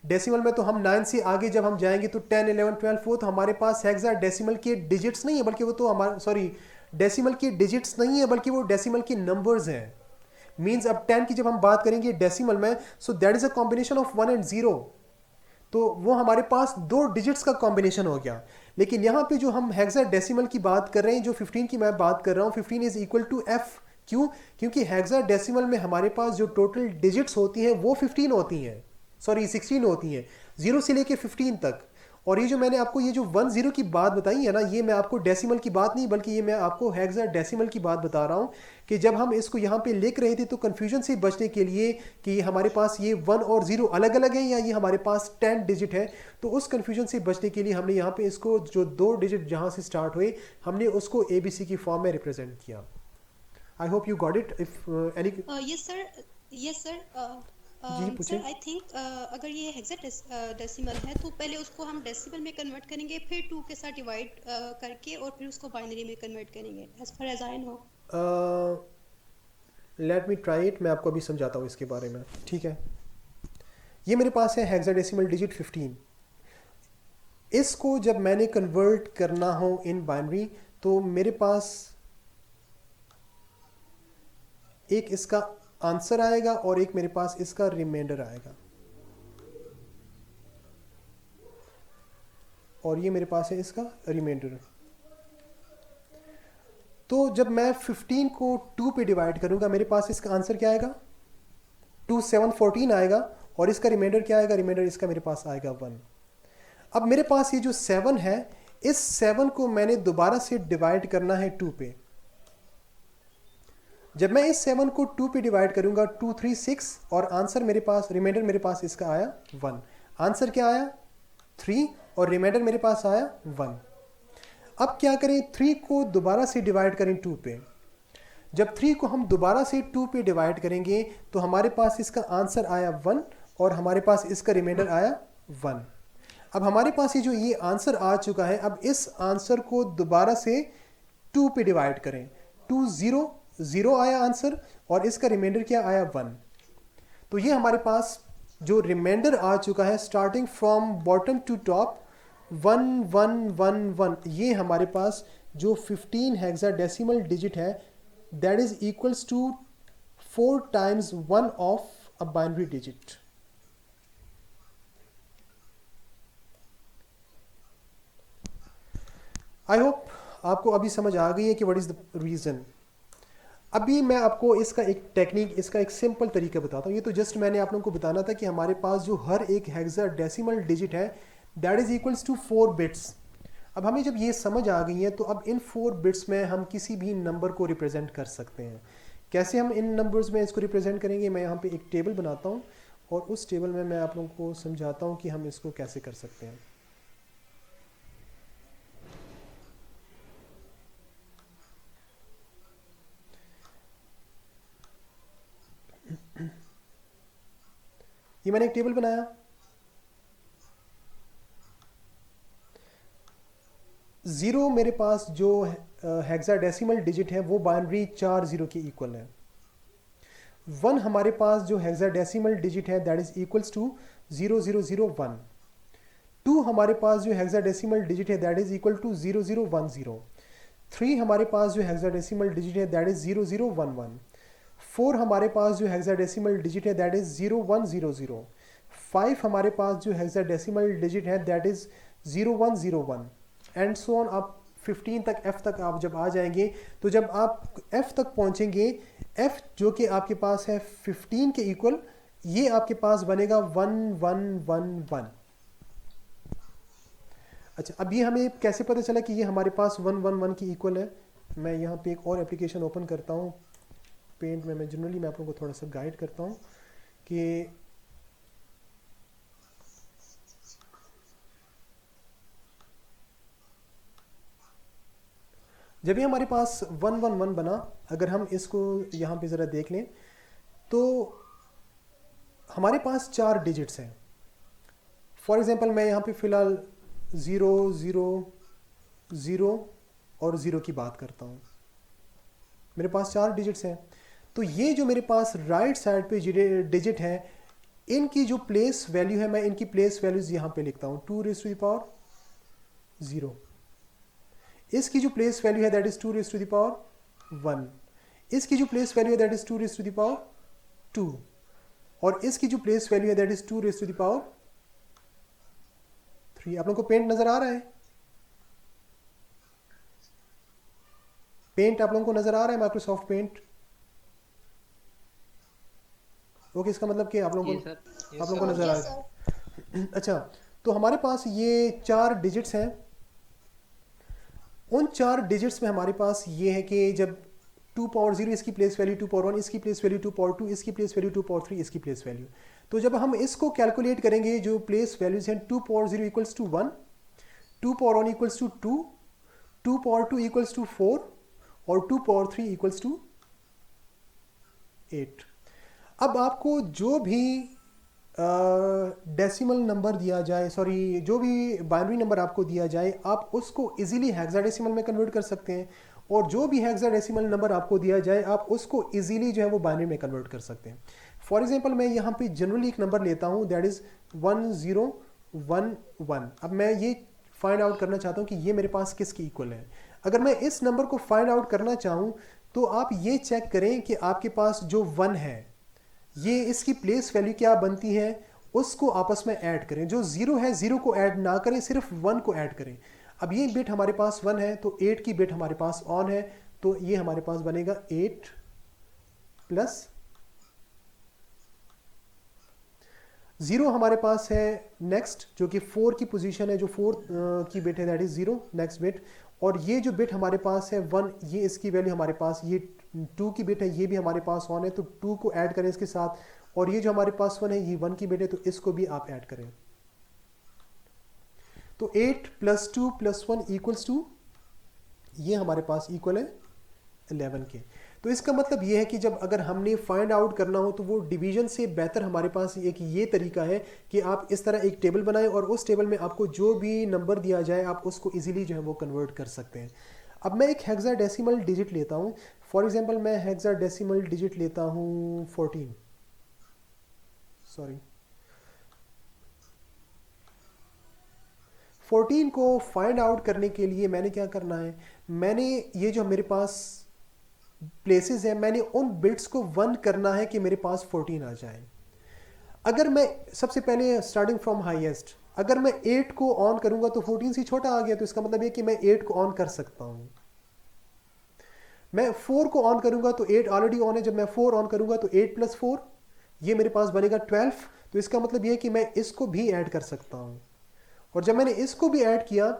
डेसिमल में तो हम 9 से आगे जब हम जाएंगे तो 10 11 12 वो तो हमारे पास हेक्साडेसिमल के डिजिट्स नहीं है, बल्कि वो तो हमारे डेसिमल की डिजिट्स नहीं है, बल्कि वो डेसिमल के नंबर्स हैं। मींस अब 10 की जब हम बात करेंगे डेसिमल में, so that is a combination of 1 and 0, तो वो हमारे पास 2 डिजिट्स का कॉम्बिनेशन हो गया। लेकिन यहाँ पे जो हम हेक्साडेसिमल की बात कर रहे हैं, जो 15 की मैं बात कर रहा हूँ, 15 इज इक्वल टू एफ। क्यों? क्योंकि हेक्साडेसिमल में हमारे पास जो टोटल डिजिट्स होती हैं वो 15 होती हैं, 16 होती हैं, 0 से लेके 15 तक। और ये जो मैंने आपको ये जो 1 0 की बात बताई है ना, ये मैं आपको डेसिमल की बात नहीं, बल्कि ये मैं आपको हेक्साडेसिमल की बात बता रहा हूँ कि जब हम इसको यहाँ पे लिख रहे थे तो कन्फ्यूजन से बचने के लिए कि हमारे पास ये 1 और 0 अलग अलग है या ये हमारे पास 10 डिजिट है, तो उस कन्फ्यूजन से बचने के लिए हमने यहाँ पे इसको जो 2 डिजिट जहाँ से स्टार्ट हुए हमने उसको ABC की फॉर्म में रिप्रेजेंट किया। I hope you got it. If any. yes sir, yes sir. जी सर पूछें. आई थिंक अगर ये हेक्साडेसिमल है तो पहले उसको हम डेसिमल में कन्वर्ट करेंगे, फिर 2 के साथ डिवाइड करके और फिर उसको बाइनरी में कन्वर्ट करेंगे, as far as I know. Let me try it. मैं आपको अभी समझाता हूँ इसके बारे में. ठीक है, ये मेरे पास है हेक्साडेसिमल डिजिट 15. इसको जब मैंने कन्वर्ट करना हो इन बाइनरी तो मेरे पास एक इसका आंसर आएगा और एक मेरे पास इसका रिमाइंडर आएगा, और ये मेरे पास है इसका रिमाइंडर. तो जब मैं 15 को 2 पे डिवाइड करूंगा मेरे पास इसका आंसर क्या आएगा? 2 7 14 आएगा, और इसका रिमाइंडर क्या आएगा? रिमाइंडर इसका मेरे पास आएगा 1. अब मेरे पास ये जो 7 है, इस 7 को मैंने दोबारा से डिवाइड करना है 2 पे. जब मैं इस 7 को 2 पे डिवाइड करूंगा 2 3 6, और आंसर मेरे पास, रिमाइंडर मेरे पास इसका आया 1. आंसर क्या आया? 3, और रिमाइंडर मेरे पास आया 1. अब क्या करें? 3 को दोबारा से डिवाइड करें 2 पे. जब 3 को हम दोबारा से 2 पे डिवाइड करेंगे तो हमारे पास इसका आंसर आया 1, और हमारे पास इसका रिमाइंडर आया 1. अब हमारे पास ये जो ये आंसर आ चुका है, अब इस आंसर को दोबारा से 2 पे डिवाइड करें. 2 0 0 आया आंसर, और इसका रिमाइंडर क्या आया? 1. तो ये हमारे पास जो रिमाइंडर आ चुका है starting from bottom to top 1 1 1 1, ये हमारे पास जो 15 हेक्साडेसिमल डिजिट है, that is equals to 4 times 1 of a binary digit. I hope आपको अभी समझ आ गई है कि व्हाट इज द रीज़न. अभी मैं आपको इसका एक टेक्निक, इसका एक सिंपल तरीका बताता हूँ. ये तो जस्ट मैंने आप लोगों को बताना था कि हमारे पास जो हर एक हेक्साडेसिमल डिजिट है that is equals to 4 bits. अब हमें जब ये समझ आ गई है तो अब इन 4 बिट्स में हम किसी भी नंबर को रिप्रेजेंट कर सकते हैं. कैसे हम इन नंबर्स में इसको रिप्रेजेंट करेंगे? मैं यहाँ पे एक टेबल बनाता हूँ, और उस टेबल में मैं आप लोगों को समझाता हूँ कि हम इसको कैसे कर सकते हैं. ये मैंने एक टेबल बनाया. 0 मेरे पास जो हेक्साडेसिमल डिजिट है वो बाइनरी 4 0 के इक्वल है. 1 हमारे पास जो हेक्साडेसिमल डिजिट है दैट इज इक्वल्स टू 0 0 0 1. 2 हमारे पास जो हेक्साडेसिमल डिजिट है दैट इज इक्वल टू 0 0 1 0. 3 हमारे पास जो हेक्साडेसिमल डिजिट है दैट इज 0 0 1 1. 4 हमारे पास जो हेक्साडेसिमल डिजिट है दैट इज 0 1 0 0. 5 हमारे पास जो हेक्साडेसिमल डिजिट है that is 0 1 0 1, and so on. आप 15 तक, F तक आप जब आ जाएंगे तो जब आप F तक पहुंचेंगे, F जो कि आपके पास है 15 के इक्वल, ये आपके पास बनेगा 1 1 1 1. अच्छा, अब ये हमें कैसे पता चला कि ये हमारे पास 1 1 1 के इक्वल है? मैं यहाँ पे एक और एप्लीकेशन ओपन करता हूँ पेंट में. मैं जनरली मैं आप लोगों को थोड़ा सा गाइड करता हूँ कि जब भी हमारे पास 1 1 1 बना, अगर हम इसको यहाँ पे ज़रा देख लें तो हमारे पास 4 डिजिट्स हैं. फॉर एग्जांपल मैं यहाँ पे फ़िलहाल 0 0 0 और 0 की बात करता हूँ. मेरे पास 4 डिजिट्स हैं. तो ये जो मेरे पास राइट साइड पे डिजिट है, इनकी जो प्लेस वैल्यू है, मैं इनकी प्लेस वैल्यूज़ यहाँ पे लिखता हूँ. 2 raised to the power 0. इसकी जो प्लेस वैल्यू है that is 2 raised to the power 1. इसकी जो प्लेस वैल्यू है that is 2 raised to the power 2. और इसकी जो प्लेस वैल्यू है that is 2 raised to the power 3. आप लोगों को पेंट नजर आ रहा है? पेंट आप लोगों को नजर आ रहा है? Microsoft paint. ओके, इसका मतलब कि आप लोगों को नजर आ रहा है. अच्छा, तो हमारे पास ये 4 डिजिट्स हैं. उन 4 डिजिट्स में हमारे पास ये है कि जब 2 power 0 इसकी प्लेस वैल्यू 2 power 1, इसकी प्लेस वैल्यू 2 power 2, इसकी प्लेस वैल्यू 2 power 3, इसकी प्लेस वैल्यू. तो जब हम इसको कैलकुलेट करेंगे, जो प्लेस वैल्यूज हैं 2 power 0 equals to 1, 2 power 1 equals to 2, 2 power 2 equals to 4, और 2 power 3 इक्वल्स टू 8। अब आपको जो भी डेसिमल नंबर दिया जाए, सॉरी जो भी बाइनरी नंबर आपको दिया जाए, आप उसको इजीली हेक्साडेसिमल में कन्वर्ट कर सकते हैं, और जो भी हेक्साडेसिमल नंबर आपको दिया जाए आप उसको इजीली जो है वो बाइनरी में कन्वर्ट कर सकते हैं। फॉर एग्जांपल मैं यहाँ पे जनरली एक नंबर लेता हूँ, दैट इज़ 1011। अब मैं ये फाइंड आउट करना चाहता हूँ कि ये मेरे पास किसकी इक्वल है। अगर मैं इस नंबर को फाइंड आउट करना चाहूँ तो आप ये चेक करें कि आपके पास जो 1 है ये इसकी प्लेस वैल्यू क्या बनती है, उसको आपस में ऐड करें। जो 0 है 0 को ऐड ना करें, सिर्फ 1 को ऐड करें। अब ये बिट हमारे पास 1 है तो 8 की बिट हमारे पास ऑन है, तो ये हमारे पास बनेगा 8 प्लस 0 हमारे पास है नेक्स्ट, जो कि 4 की पोजीशन है, जो 4 की बिट है, दैट इज 0 नेक्स्ट बिट। और ये जो बिट हमारे पास है 1, ये इसकी वैल्यू हमारे पास, ये 2 की बिट है, ये भी हमारे पास ऑन है, तो 2 को ऐड करें इसके साथ। और ये जो हमारे पास 1 है, ये 1 की बिट है, तो इसको भी आप ऐड करें। तो 8 प्लस 2 प्लस 1 इक्वल्स टू, ये हमारे पास इक्वल है 11 के। तो इसका मतलब ये है कि जब अगर हमने फाइंड आउट करना हो तो वो डिवीजन से बेहतर हमारे पास एक ये तरीका है कि आप इस तरह एक टेबल बनाएं और उस टेबल में आपको जो भी नंबर दिया जाए आप उसको इजीली जो है वो कन्वर्ट कर सकते हैं। अब मैं एक हेक्साडेसिमल डिजिट लेता हूँ। फॉर एग्जांपल मैं हेक्साडेसिमल डिजिट लेता हूँ 14, सॉरी 14 को फाइंड आउट करने के लिए मैंने क्या करना है, मैंने ये जो मेरे पास प्लेसेस है, मैंने उन बिट्स को 1 करना है कि मेरे पास 14 आ जाए। अगर मैं सबसे पहले स्टार्टिंग फ्रॉम हाईएस्ट, अगर मैं 8 को ऑन करूंगा तो 14 से छोटा आ गया, तो इसका मतलब ये कि मैं 8 को ऑन कर सकता हूं। मैं 4 को ऑन करूंगा तो 8 ऑलरेडी ऑन है, जब मैं 4 ऑन करूंगा तो 8 प्लस 4 ये मेरे पास बनेगा 12, तो इसका मतलब ये है कि मैं इसको भी ऐड कर सकता हूं। और जब मैंने इसको भी ऐड किया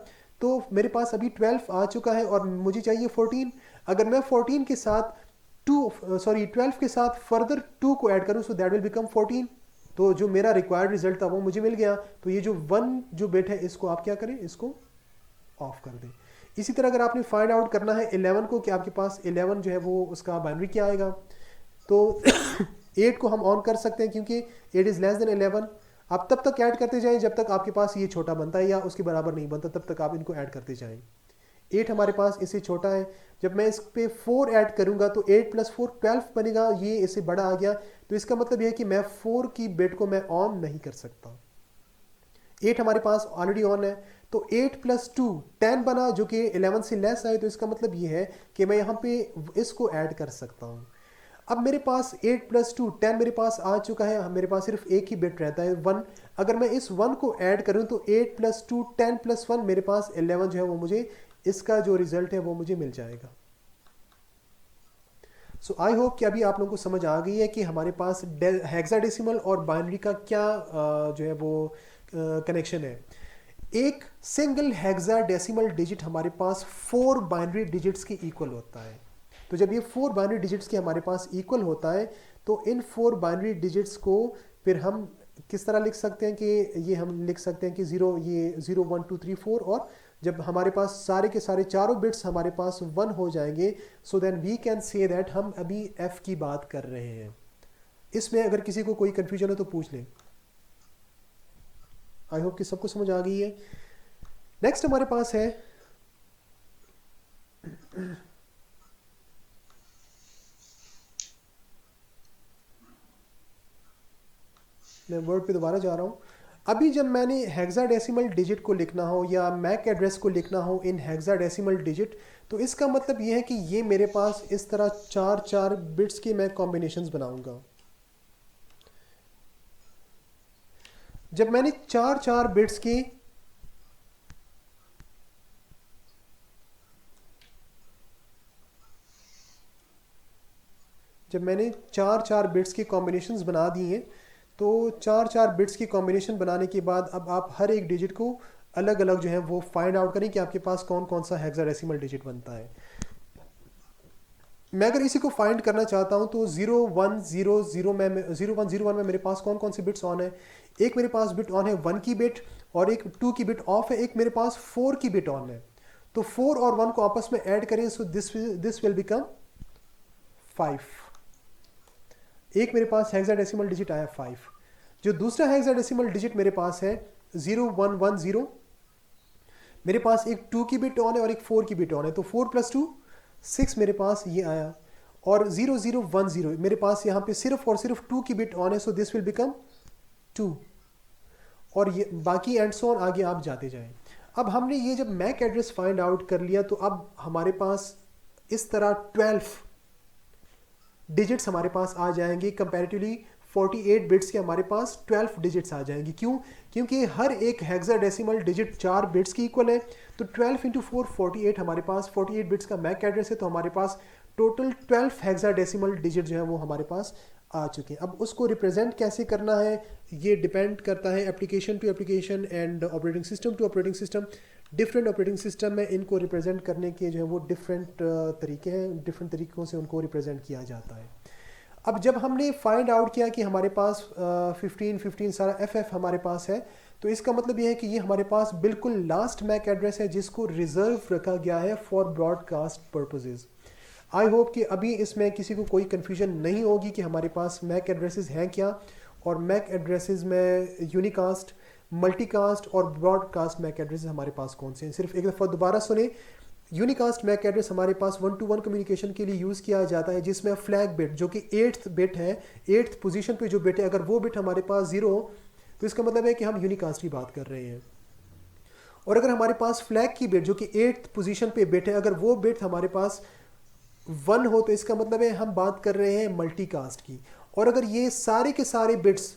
तो मेरे पास अभी 12 आ चुका है और मुझे चाहिए 14। अगर मैं 14 के साथ 12 के साथ फर्दर 2 को ऐड करूं, सो दैट विल बिकम 14। तो जो मेरा रिक्वायर्ड रिजल्ट था वो मुझे मिल गया। तो ये जो 1 जो बिट है इसको आप क्या करें, इसको ऑफ कर दें। इसी तरह अगर आपने फाइंड आउट करना है 11 को कि आपके पास 11 जो है वो उसका बाइनरी क्या आएगा, तो 8 को हम ऑन कर सकते हैं क्योंकि 8 इज लेस देन 11। आप तब तक ऐड करते जाएं जब तक आपके पास ये छोटा बनता है या उसके बराबर नहीं बनता, तब तक आप इनको ऐड करते जाएं। 8 हमारे पास इससे छोटा है, जब मैं इस पे 4 ऐड करूंगा तो 8 प्लस 4 12 बनेगा, ये इससे बड़ा आ गया। तो इसका मतलब यह है कि मैं 4 की बिट को मैं ऑन नहीं कर सकता। 8 हमारे पास ऑलरेडी ऑन है, तो 8 प्लस 2 10 बना, जो कि 11 से लेस आए। तो इसका मतलब ये है कि मैं यहाँ पे इसको ऐड कर सकता हूँ। अब मेरे पास 8 प्लस 2 10 मेरे पास आ चुका है, मेरे पास सिर्फ एक ही बिट रहता है 1। अगर मैं इस 1 को ऐड करूं तो 8 प्लस 2 10 प्लस 1 मेरे पास 11 जो है वो मुझे, इसका जो रिजल्ट है वो मुझे मिल जाएगा। सो आई होप कि अभी आप लोगों को समझ आ गई है कि हमारे पास हेक्साडेसिमल और बाइनरी का क्या जो है वो कनेक्शन है। एक सिंगल हेक्साडेसिमल डिजिट हमारे पास 4 बाइनरी डिजिट्स के इक्वल होता है। तो जब ये 4 बाइनरी डिजिट्स के हमारे पास इक्वल होता है तो इन 4 बाइनरी डिजिट्स को फिर हम किस तरह लिख सकते हैं कि ये हम लिख सकते हैं कि 0 1 2 3 4, और जब हमारे पास सारे के सारे चारों बिट्स हमारे पास 1 हो जाएंगे, so then we can say that हम अभी f की बात कर रहे हैं। इसमें अगर किसी को कोई कंफ्यूजन हो तो पूछ लें। आई होप कि सबको समझ आ गई है। नेक्स्ट हमारे पास है मैं वर्ड पे दोबारा जा रहा हूँ। अभी जब मैंने हेक्साडेसिमल डिजिट को लिखना हो या मैक एड्रेस को लिखना हो इन हेक्साडेसिमल डिजिट, तो इसका मतलब ये है कि ये मेरे पास इस तरह 4 बिट्स के मैं कॉम्बिनेशंस बनाऊंगा। जब मैंने 4 बिट्स के जब मैंने 4 बिट्स के कॉम्बिनेशंस बना दिए हैं, तो 4 बिट्स की कॉम्बिनेशन बनाने के बाद अब आप हर एक डिजिट को अलग अलग जो है वो फाइंड आउट करें कि आपके पास कौन कौन सा हेक्साडेसिमल डिजिट बनता है। मैं अगर इसी को फाइंड करना चाहता हूं तो 0101 में मेरे पास कौन कौन से बिट्स ऑन है। एक मेरे पास बिट ऑन है 1 की बिट, और एक 2 की बिट ऑफ है, एक मेरे पास 4 की बिट ऑन है। तो 4 और 1 को आपस में ऐड करें, सो दिस विल बिकम 5। एक मेरे पास हेक्साडेसिमल डिजिट आया 5, जो दूसरा हेक्साडेसिमल डिजिट मेरे पास है 0110, मेरे पास एक 2 की बिट ऑन है और एक 4 की बिट ऑन है, तो 4 + 2 6 मेरे पास ये आया, और 0010 मेरे पास यहाँ पे सिर्फ और सिर्फ 2 की बिट ऑन है, सो दिस विल बिकम 2, और ये बाकी एंड सो ऑन आगे आप जाते जाएं। अब हमने ये जब मैक एड्रेस फाइंड आउट कर लिया, तो अब हमारे पास इस तरह 12 डिजिट्स हमारे पास आ जाएंगे, कंपैरेटिवली 48 बिट्स के हमारे पास 12 डिजिट्स आ जाएंगी। क्यों? क्योंकि हर एक हेक्साडेसिमल डिजिट 4 बिट्स की इक्वल है, तो 12 × 4 48, हमारे पास 48 बिट्स का मैक एड्रेस है, तो हमारे पास टोटल 12 हेक्साडेसिमल डिजिट जो है वो हमारे पास आ चुके हैं। अब उसको रिप्रेजेंट कैसे करना है ये डिपेंड करता है application to application and operating system to operating system. Different operating system में इनको रिप्रेजेंट करने के जो है वो डिफरेंट तरीके हैं, डिफरेंट तरीक़ों से उनको रिप्रेजेंट किया जाता है। अब जब हमने फाइंड आउट किया कि हमारे पास 15 सारा FF हमारे पास है, तो इसका मतलब ये है कि ये हमारे पास बिल्कुल लास्ट मैक एड्रेस है जिसको रिजर्व रखा गया है for broadcast purposes. I hope कि अभी इसमें किसी को कोई कन्फ्यूजन नहीं होगी कि हमारे पास मैक एड्रेसेस हैं क्या, और मैक एड्रेसेस में यूनिकास्ट, मल्टीकास्ट और ब्रॉडकास्ट मैक एड्रेसेस हमारे पास कौन से हैं। सिर्फ एक दफ़ा दोबारा सुने, यूनिकास्ट मैक एड्रेस हमारे पास 1-to-1 कम्युनिकेशन के लिए यूज़ किया जाता है, जिसमें फ्लैग बिट जो कि 8th बिट है, 8th पोजीशन पे जो बिट है, अगर वो बिट हमारे पास 0 हो तो इसका मतलब है कि हम यूनिकास्ट की बात कर रहे हैं। और अगर हमारे पास फ्लैग की बिट जो कि 8th पोजीशन पे बिट है, अगर वो बिट हमारे पास 1 हो तो इसका मतलब है हम बात कर रहे हैं मल्टीकास्ट की। और अगर ये सारे के सारे बिट्स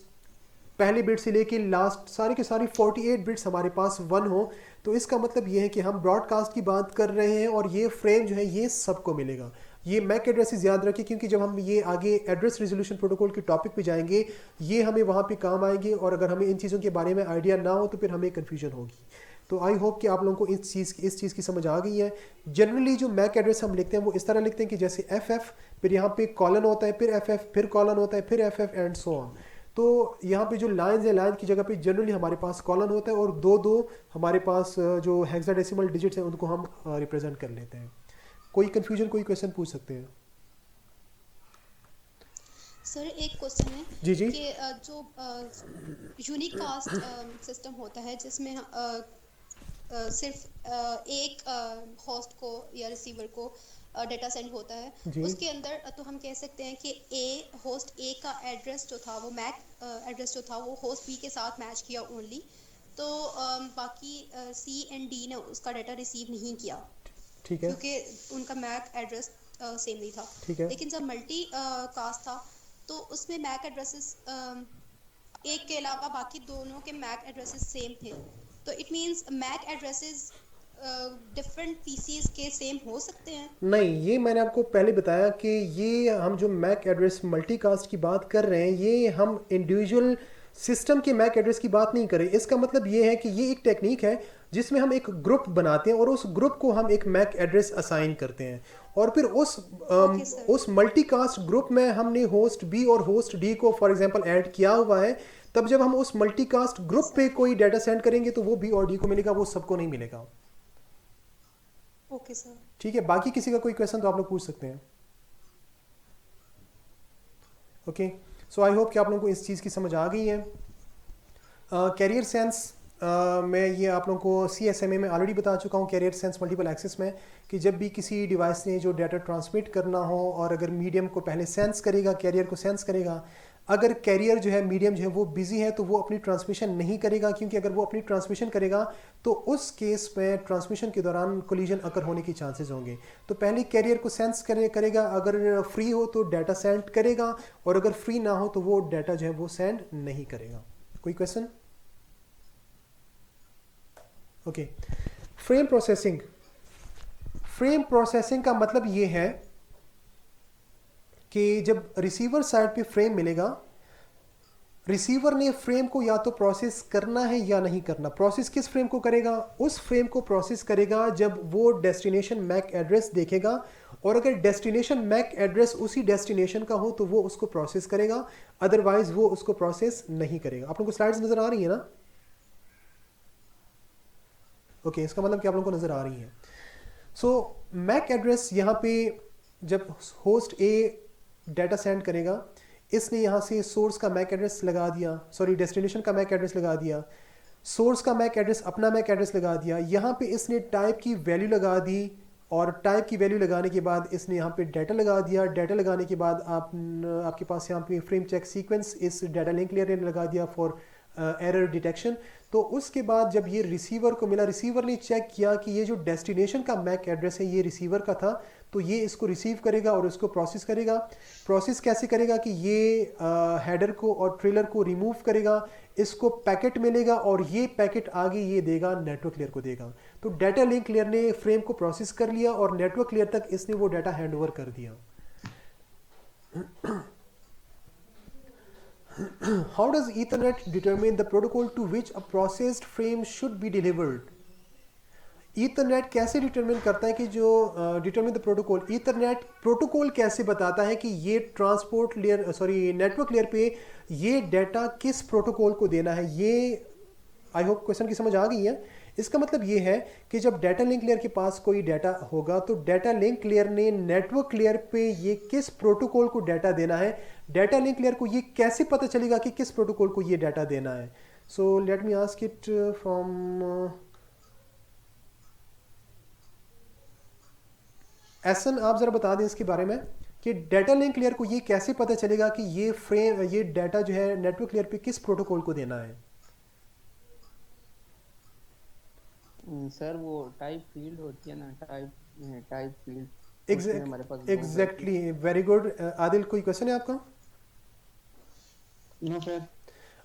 पहले बिट से लेके लास्ट सारे के सारे 48 बिट्स हमारे पास 1 हो तो इसका मतलब ये है कि हम ब्रॉडकास्ट की बात कर रहे हैं, और ये फ्रेम जो है ये सबको मिलेगा। ये मैक एड्रेसेस याद रखिए, क्योंकि जब हम ये आगे एड्रेस रेजोल्यूशन प्रोटोकॉल के टॉपिक पे जाएंगे ये हमें वहाँ पे काम आएंगे, और अगर हमें इन चीज़ों के बारे में आइडिया ना हो तो फिर हमें कन्फ्यूजन होगी। तो आई होप कि आप लोगों को इस चीज़ की समझ आ गई है। जनरली जो मैक एड्रेस हम लिखते हैं वो इस तरह लिखते हैं कि जैसे FF, फिर यहाँ पे कॉलन होता है, फिर FF, फिर कॉलन होता है, फिर FF एंड सो ऑन। तो यहाँ पे जो लाइंस है, लाइन की जगह पे जनरली हमारे पास कॉलन होता है, और दो हमारे पास जो हेक्साडेसिमल डिजिट्स हैं उनको हम रिप्रेजेंट कर लेते हैं। कोई कन्फ्यूजन, कोई क्वेश्चन पूछ सकते हैं। सर एक क्वेश्चन है जी जी। कि जो यूनिकास्ट सिस्टम होता है जिसमें सिर्फ एक होस्ट को या रिसीवर को डेटा सेंड होता है, जी। उसके अंदर तो हम कह सकते हैं कि होस्ट ए का एड्रेस जो था वो मैक एड्रेस जो था वो होस्ट बी के साथ मैच किया ओनली, तो बाकी C एंड D ने उसका डेटा रिसीव नहीं किया, ठीक है, क्योंकि उनका मैक एड्रेस सेम नहीं था। ठीक है। लेकिन जब मल्टी कास्ट था तो उसमें मैक एड्रेसेस एक के अलावा बाकी दोनों के मैक एड्रेसेस सेम थे, तो it means MAC addresses different PCs के सेम हो सकते हैं? नहीं, ये मैंने आपको पहले बताया कि ये हम जो मैक एड्रेस मल्टीकास्ट की बात कर रहे हैं ये हम इंडिविजुअल सिस्टम के मैक एड्रेस की बात नहीं कर रहे। इसका मतलब ये है कि ये एक टेक्निक है जिसमें हम एक ग्रुप बनाते हैं और उस ग्रुप को हम एक मैक एड्रेस असाइन करते हैं, और फिर उस मल्टीकास्ट ग्रुप में हमने होस्ट बी और होस्ट डी को फॉर एग्जांपल ऐड किया हुआ है। तब जब हम उस मल्टीकास्ट ग्रुप पे कोई डाटा सेंड करेंगे तो वो बी और डी को मिलेगा, वो सबको नहीं मिलेगा। ओके सर, ठीक है। बाकी किसी का कोई क्वेश्चन तो आप लोग पूछ सकते हैं। ओके, सो आई होप कि आप लोगों को इस चीज़ की समझ आ गई है। कैरियर सेंस मैं ये आप लोगों को CSMA में ऑलरेडी बता चुका हूँ, कैरियर सेंस मल्टीपल एक्सेस में, कि जब भी किसी डिवाइस ने जो डाटा ट्रांसमिट करना हो और अगर मीडियम को पहले सेंस करेगा, कैरियर को सेंस करेगा, अगर कैरियर जो है मीडियम जो है वो बिजी है तो वो अपनी ट्रांसमिशन नहीं करेगा, क्योंकि अगर वो अपनी ट्रांसमिशन करेगा तो उस केस में ट्रांसमिशन के दौरान कोलिजन अकर होने की चांसेस होंगे। तो पहले कैरियर को सेंस करेगा, अगर फ्री हो तो डाटा सेंड करेगा, और अगर फ्री ना हो तो वो डाटा जो है वो सेंड नहीं करेगा। कोई question? Okay, frame processing. Frame processing का मतलब ये है कि जब रिसीवर साइड पे फ्रेम मिलेगा, रिसीवर ने फ्रेम को या तो प्रोसेस करना है या नहीं करना। प्रोसेस किस फ्रेम को करेगा? उस फ्रेम को प्रोसेस करेगा जब वो डेस्टिनेशन मैक एड्रेस देखेगा, और अगर डेस्टिनेशन मैक एड्रेस उसी डेस्टिनेशन का हो तो वो उसको प्रोसेस करेगा, अदरवाइज वो उसको प्रोसेस नहीं करेगा। आप लोगों को स्लाइड्स नजर आ रही है ना? ओके, इसका मतलब कि आप लोगों को नजर आ रही है। सो मैक एड्रेस यहाँ पे जब होस्ट ए डाटा सेंड करेगा, इसने यहाँ से सोर्स का मैक एड्रेस लगा दिया, सॉरी डेस्टिनेशन का मैक एड्रेस लगा दिया, सोर्स का मैक एड्रेस अपना मैक एड्रेस लगा दिया, यहाँ पे इसने टाइप की वैल्यू लगा दी और टाइप की वैल्यू लगाने के बाद इसने यहाँ पे डाटा लगा दिया। डाटा लगाने के बाद आपके पास यहाँ पे फ्रेम चेक सीक्वेंस इस डाटा लिंक लेयर ने लगा दिया फॉर एरर डिटेक्शन। तो उसके बाद जब ये रिसीवर को मिला, रिसीवर ने चेक किया कि ये जो डेस्टिनेशन का मैक एड्रेस है ये रिसीवर का था, तो ये इसको रिसीव करेगा और इसको प्रोसेस करेगा। प्रोसेस कैसे करेगा कि ये हेडर को और ट्रेलर को रिमूव करेगा, इसको पैकेट मिलेगा और ये पैकेट आगे ये देगा नेटवर्क लेयर को देगा। तो डाटा लिंक लेयर ने फ्रेम को प्रोसेस कर लिया और नेटवर्क लेयर तक इसने वो डाटा हैंड ओवर कर दिया। How does Ethernet determine the protocol to which a processed frame should be delivered? Ethernet कैसे डिटरमिन करता है कि जो determine the protocol, Ethernet protocol कैसे बताता है कि ये transport layer sorry network layer पे ये डाटा किस प्रोटोकॉल को देना है। ये आई होप क्वेश्चन की समझ आ गई है। इसका मतलब ये है कि जब डाटा लिंक लेयर के पास कोई डाटा होगा तो डाटा लिंक लेयर ने नेटवर्क लेयर पे ये किस प्रोटोकॉल को डाटा देना है, डाटा लिंक लेयर को ये कैसे पता चलेगा कि किस प्रोटोकॉल को ये डाटा देना है। So let me ask it from Ahsan, आप ज़रा बता दें इसके बारे में कि डाटा लिंक लेयर को ये कैसे पता चलेगा कि ये डाटा जो है नेटवर्क लेयर पे किस प्रोटोकॉल को देना है। सर वो टाइप फील्ड होती है ना, टाइप फील्ड हमारे पास एग्जैक्टली, वेरी गुड। आदिल, कोई क्वेश्चन है आपका? No sir.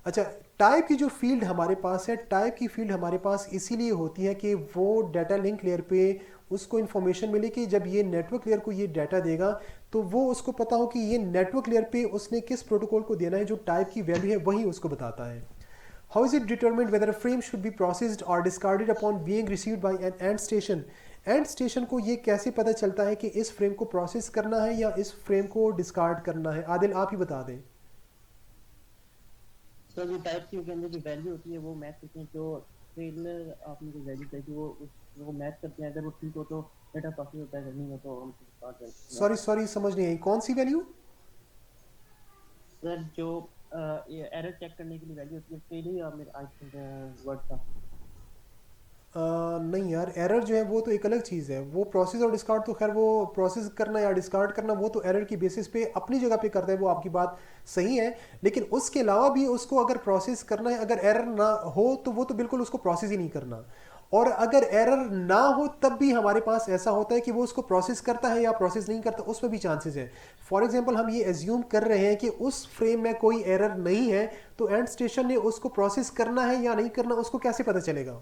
अच्छा, टाइप की जो फील्ड हमारे पास है, टाइप की फील्ड हमारे पास इसीलिए होती है कि वो डाटा लिंक लेयर पे उसको इन्फॉर्मेशन मिले कि जब ये नेटवर्क लेयर को ये डाटा देगा तो वो उसको पता हो कि ये नेटवर्क लेयर पे उसने किस प्रोटोकॉल को देना है। जो टाइप की वैल्यू है वही उसको बताता है। How is it determined whether a frame should be processed और discarded upon being received by an end station? End station को ये कैसे पता चलता है कि इस फ्रेम को प्रोसेस करना है या इस फ्रेम को डिस्कार्ड करना है? आदिल, आप ही बता दें। तो जो टाइप की के अंदर जो वैल्यू होती है वो मैच करती है, जो ट्रेलर आपने जो वैल्यू चाहिए वो मैच करते हैं। अगर वो ठीक हो तो डेटा प्रोसेस होता है, अगर नहीं हो तो हम डिस्कार्ड करते हैं। सॉरी समझ नहीं आई, कौन सी वैल्यू? सर जो ये एरर चेक करने के लिए वैल्यू होती है, ट्रेलर या मेरे आई थिंक वर्ड का नहीं यार, एरर जो है वो तो एक अलग चीज़ है। वो प्रोसेस और डिस्कार्ड तो खैर वो प्रोसेस करना या डिस्कार्ड करना वो तो एरर की बेसिस पे अपनी जगह पे करता है, वो आपकी बात सही है। लेकिन उसके अलावा भी उसको अगर प्रोसेस करना है, अगर एरर ना हो तो वो तो बिल्कुल उसको प्रोसेस ही नहीं करना। और अगर एरर ना हो तब भी हमारे पास ऐसा होता है कि वो उसको प्रोसेस करता है या प्रोसेस नहीं करता, उसमें भी चांसेस है। फॉर एग्जांपल, हम ये एज्यूम कर रहे हैं कि उस फ्रेम में कोई एरर नहीं है, तो एंड स्टेशन ने उसको प्रोसेस करना है या नहीं करना उसको कैसे पता चलेगा?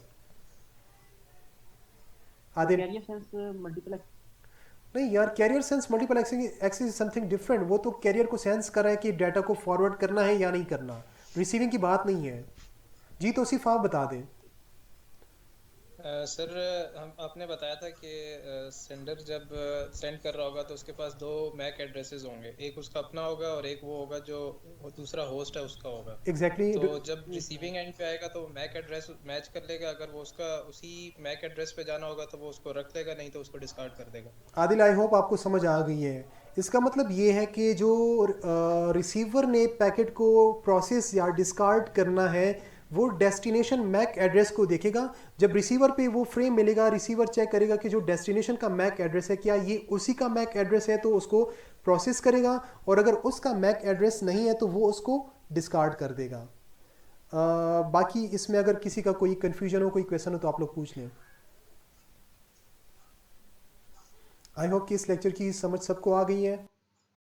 आदिल, कैरियर सेंस मल्टीप्लेक्स नहीं यार, carrier sense multiple access is something different. वो तो कैरियर को सेंस कर रहा है कि डाटा को फॉरवर्ड करना है या नहीं करना, रिसीविंग की बात नहीं है। जी, तो सिर्फ आप बता दें। सर आपने बताया था कि सेंडर जब सेंड कर रहा होगा तो उसके पास दो मैक एड्रेसेस होंगे, एक उसका अपना होगा और एक वो होगा जो दूसरा होस्ट है उसका होगा। एग्जैक्टली। तो जब रिसीविंग एंड पे आएगा तो मैक एड्रेस मैच कर लेगा, अगर वो उसका उसी मैक एड्रेस पे जाना होगा तो वो उसको रख लेगा, नहीं तो उसको डिस्कार्ड कर देगा। आदिल, आई होप आपको समझ आ गई है। इसका मतलब ये है कि जो रिसीवर ने पैकेट को प्रोसेस या डिस्कार्ड करना है वो डेस्टिनेशन मैक एड्रेस को देखेगा। जब रिसीवर पे वो फ्रेम मिलेगा, रिसीवर चेक करेगा कि जो डेस्टिनेशन का मैक एड्रेस है क्या ये उसी का मैक एड्रेस है, तो उसको प्रोसेस करेगा। और अगर उसका मैक एड्रेस नहीं है तो वो उसको डिस्कार्ड कर देगा। बाकी इसमें अगर किसी का कोई कन्फ्यूजन हो, कोई क्वेश्चन हो तो आप लोग पूछ लें। आई होप कि इस लेक्चर की समझ सबको आ गई है।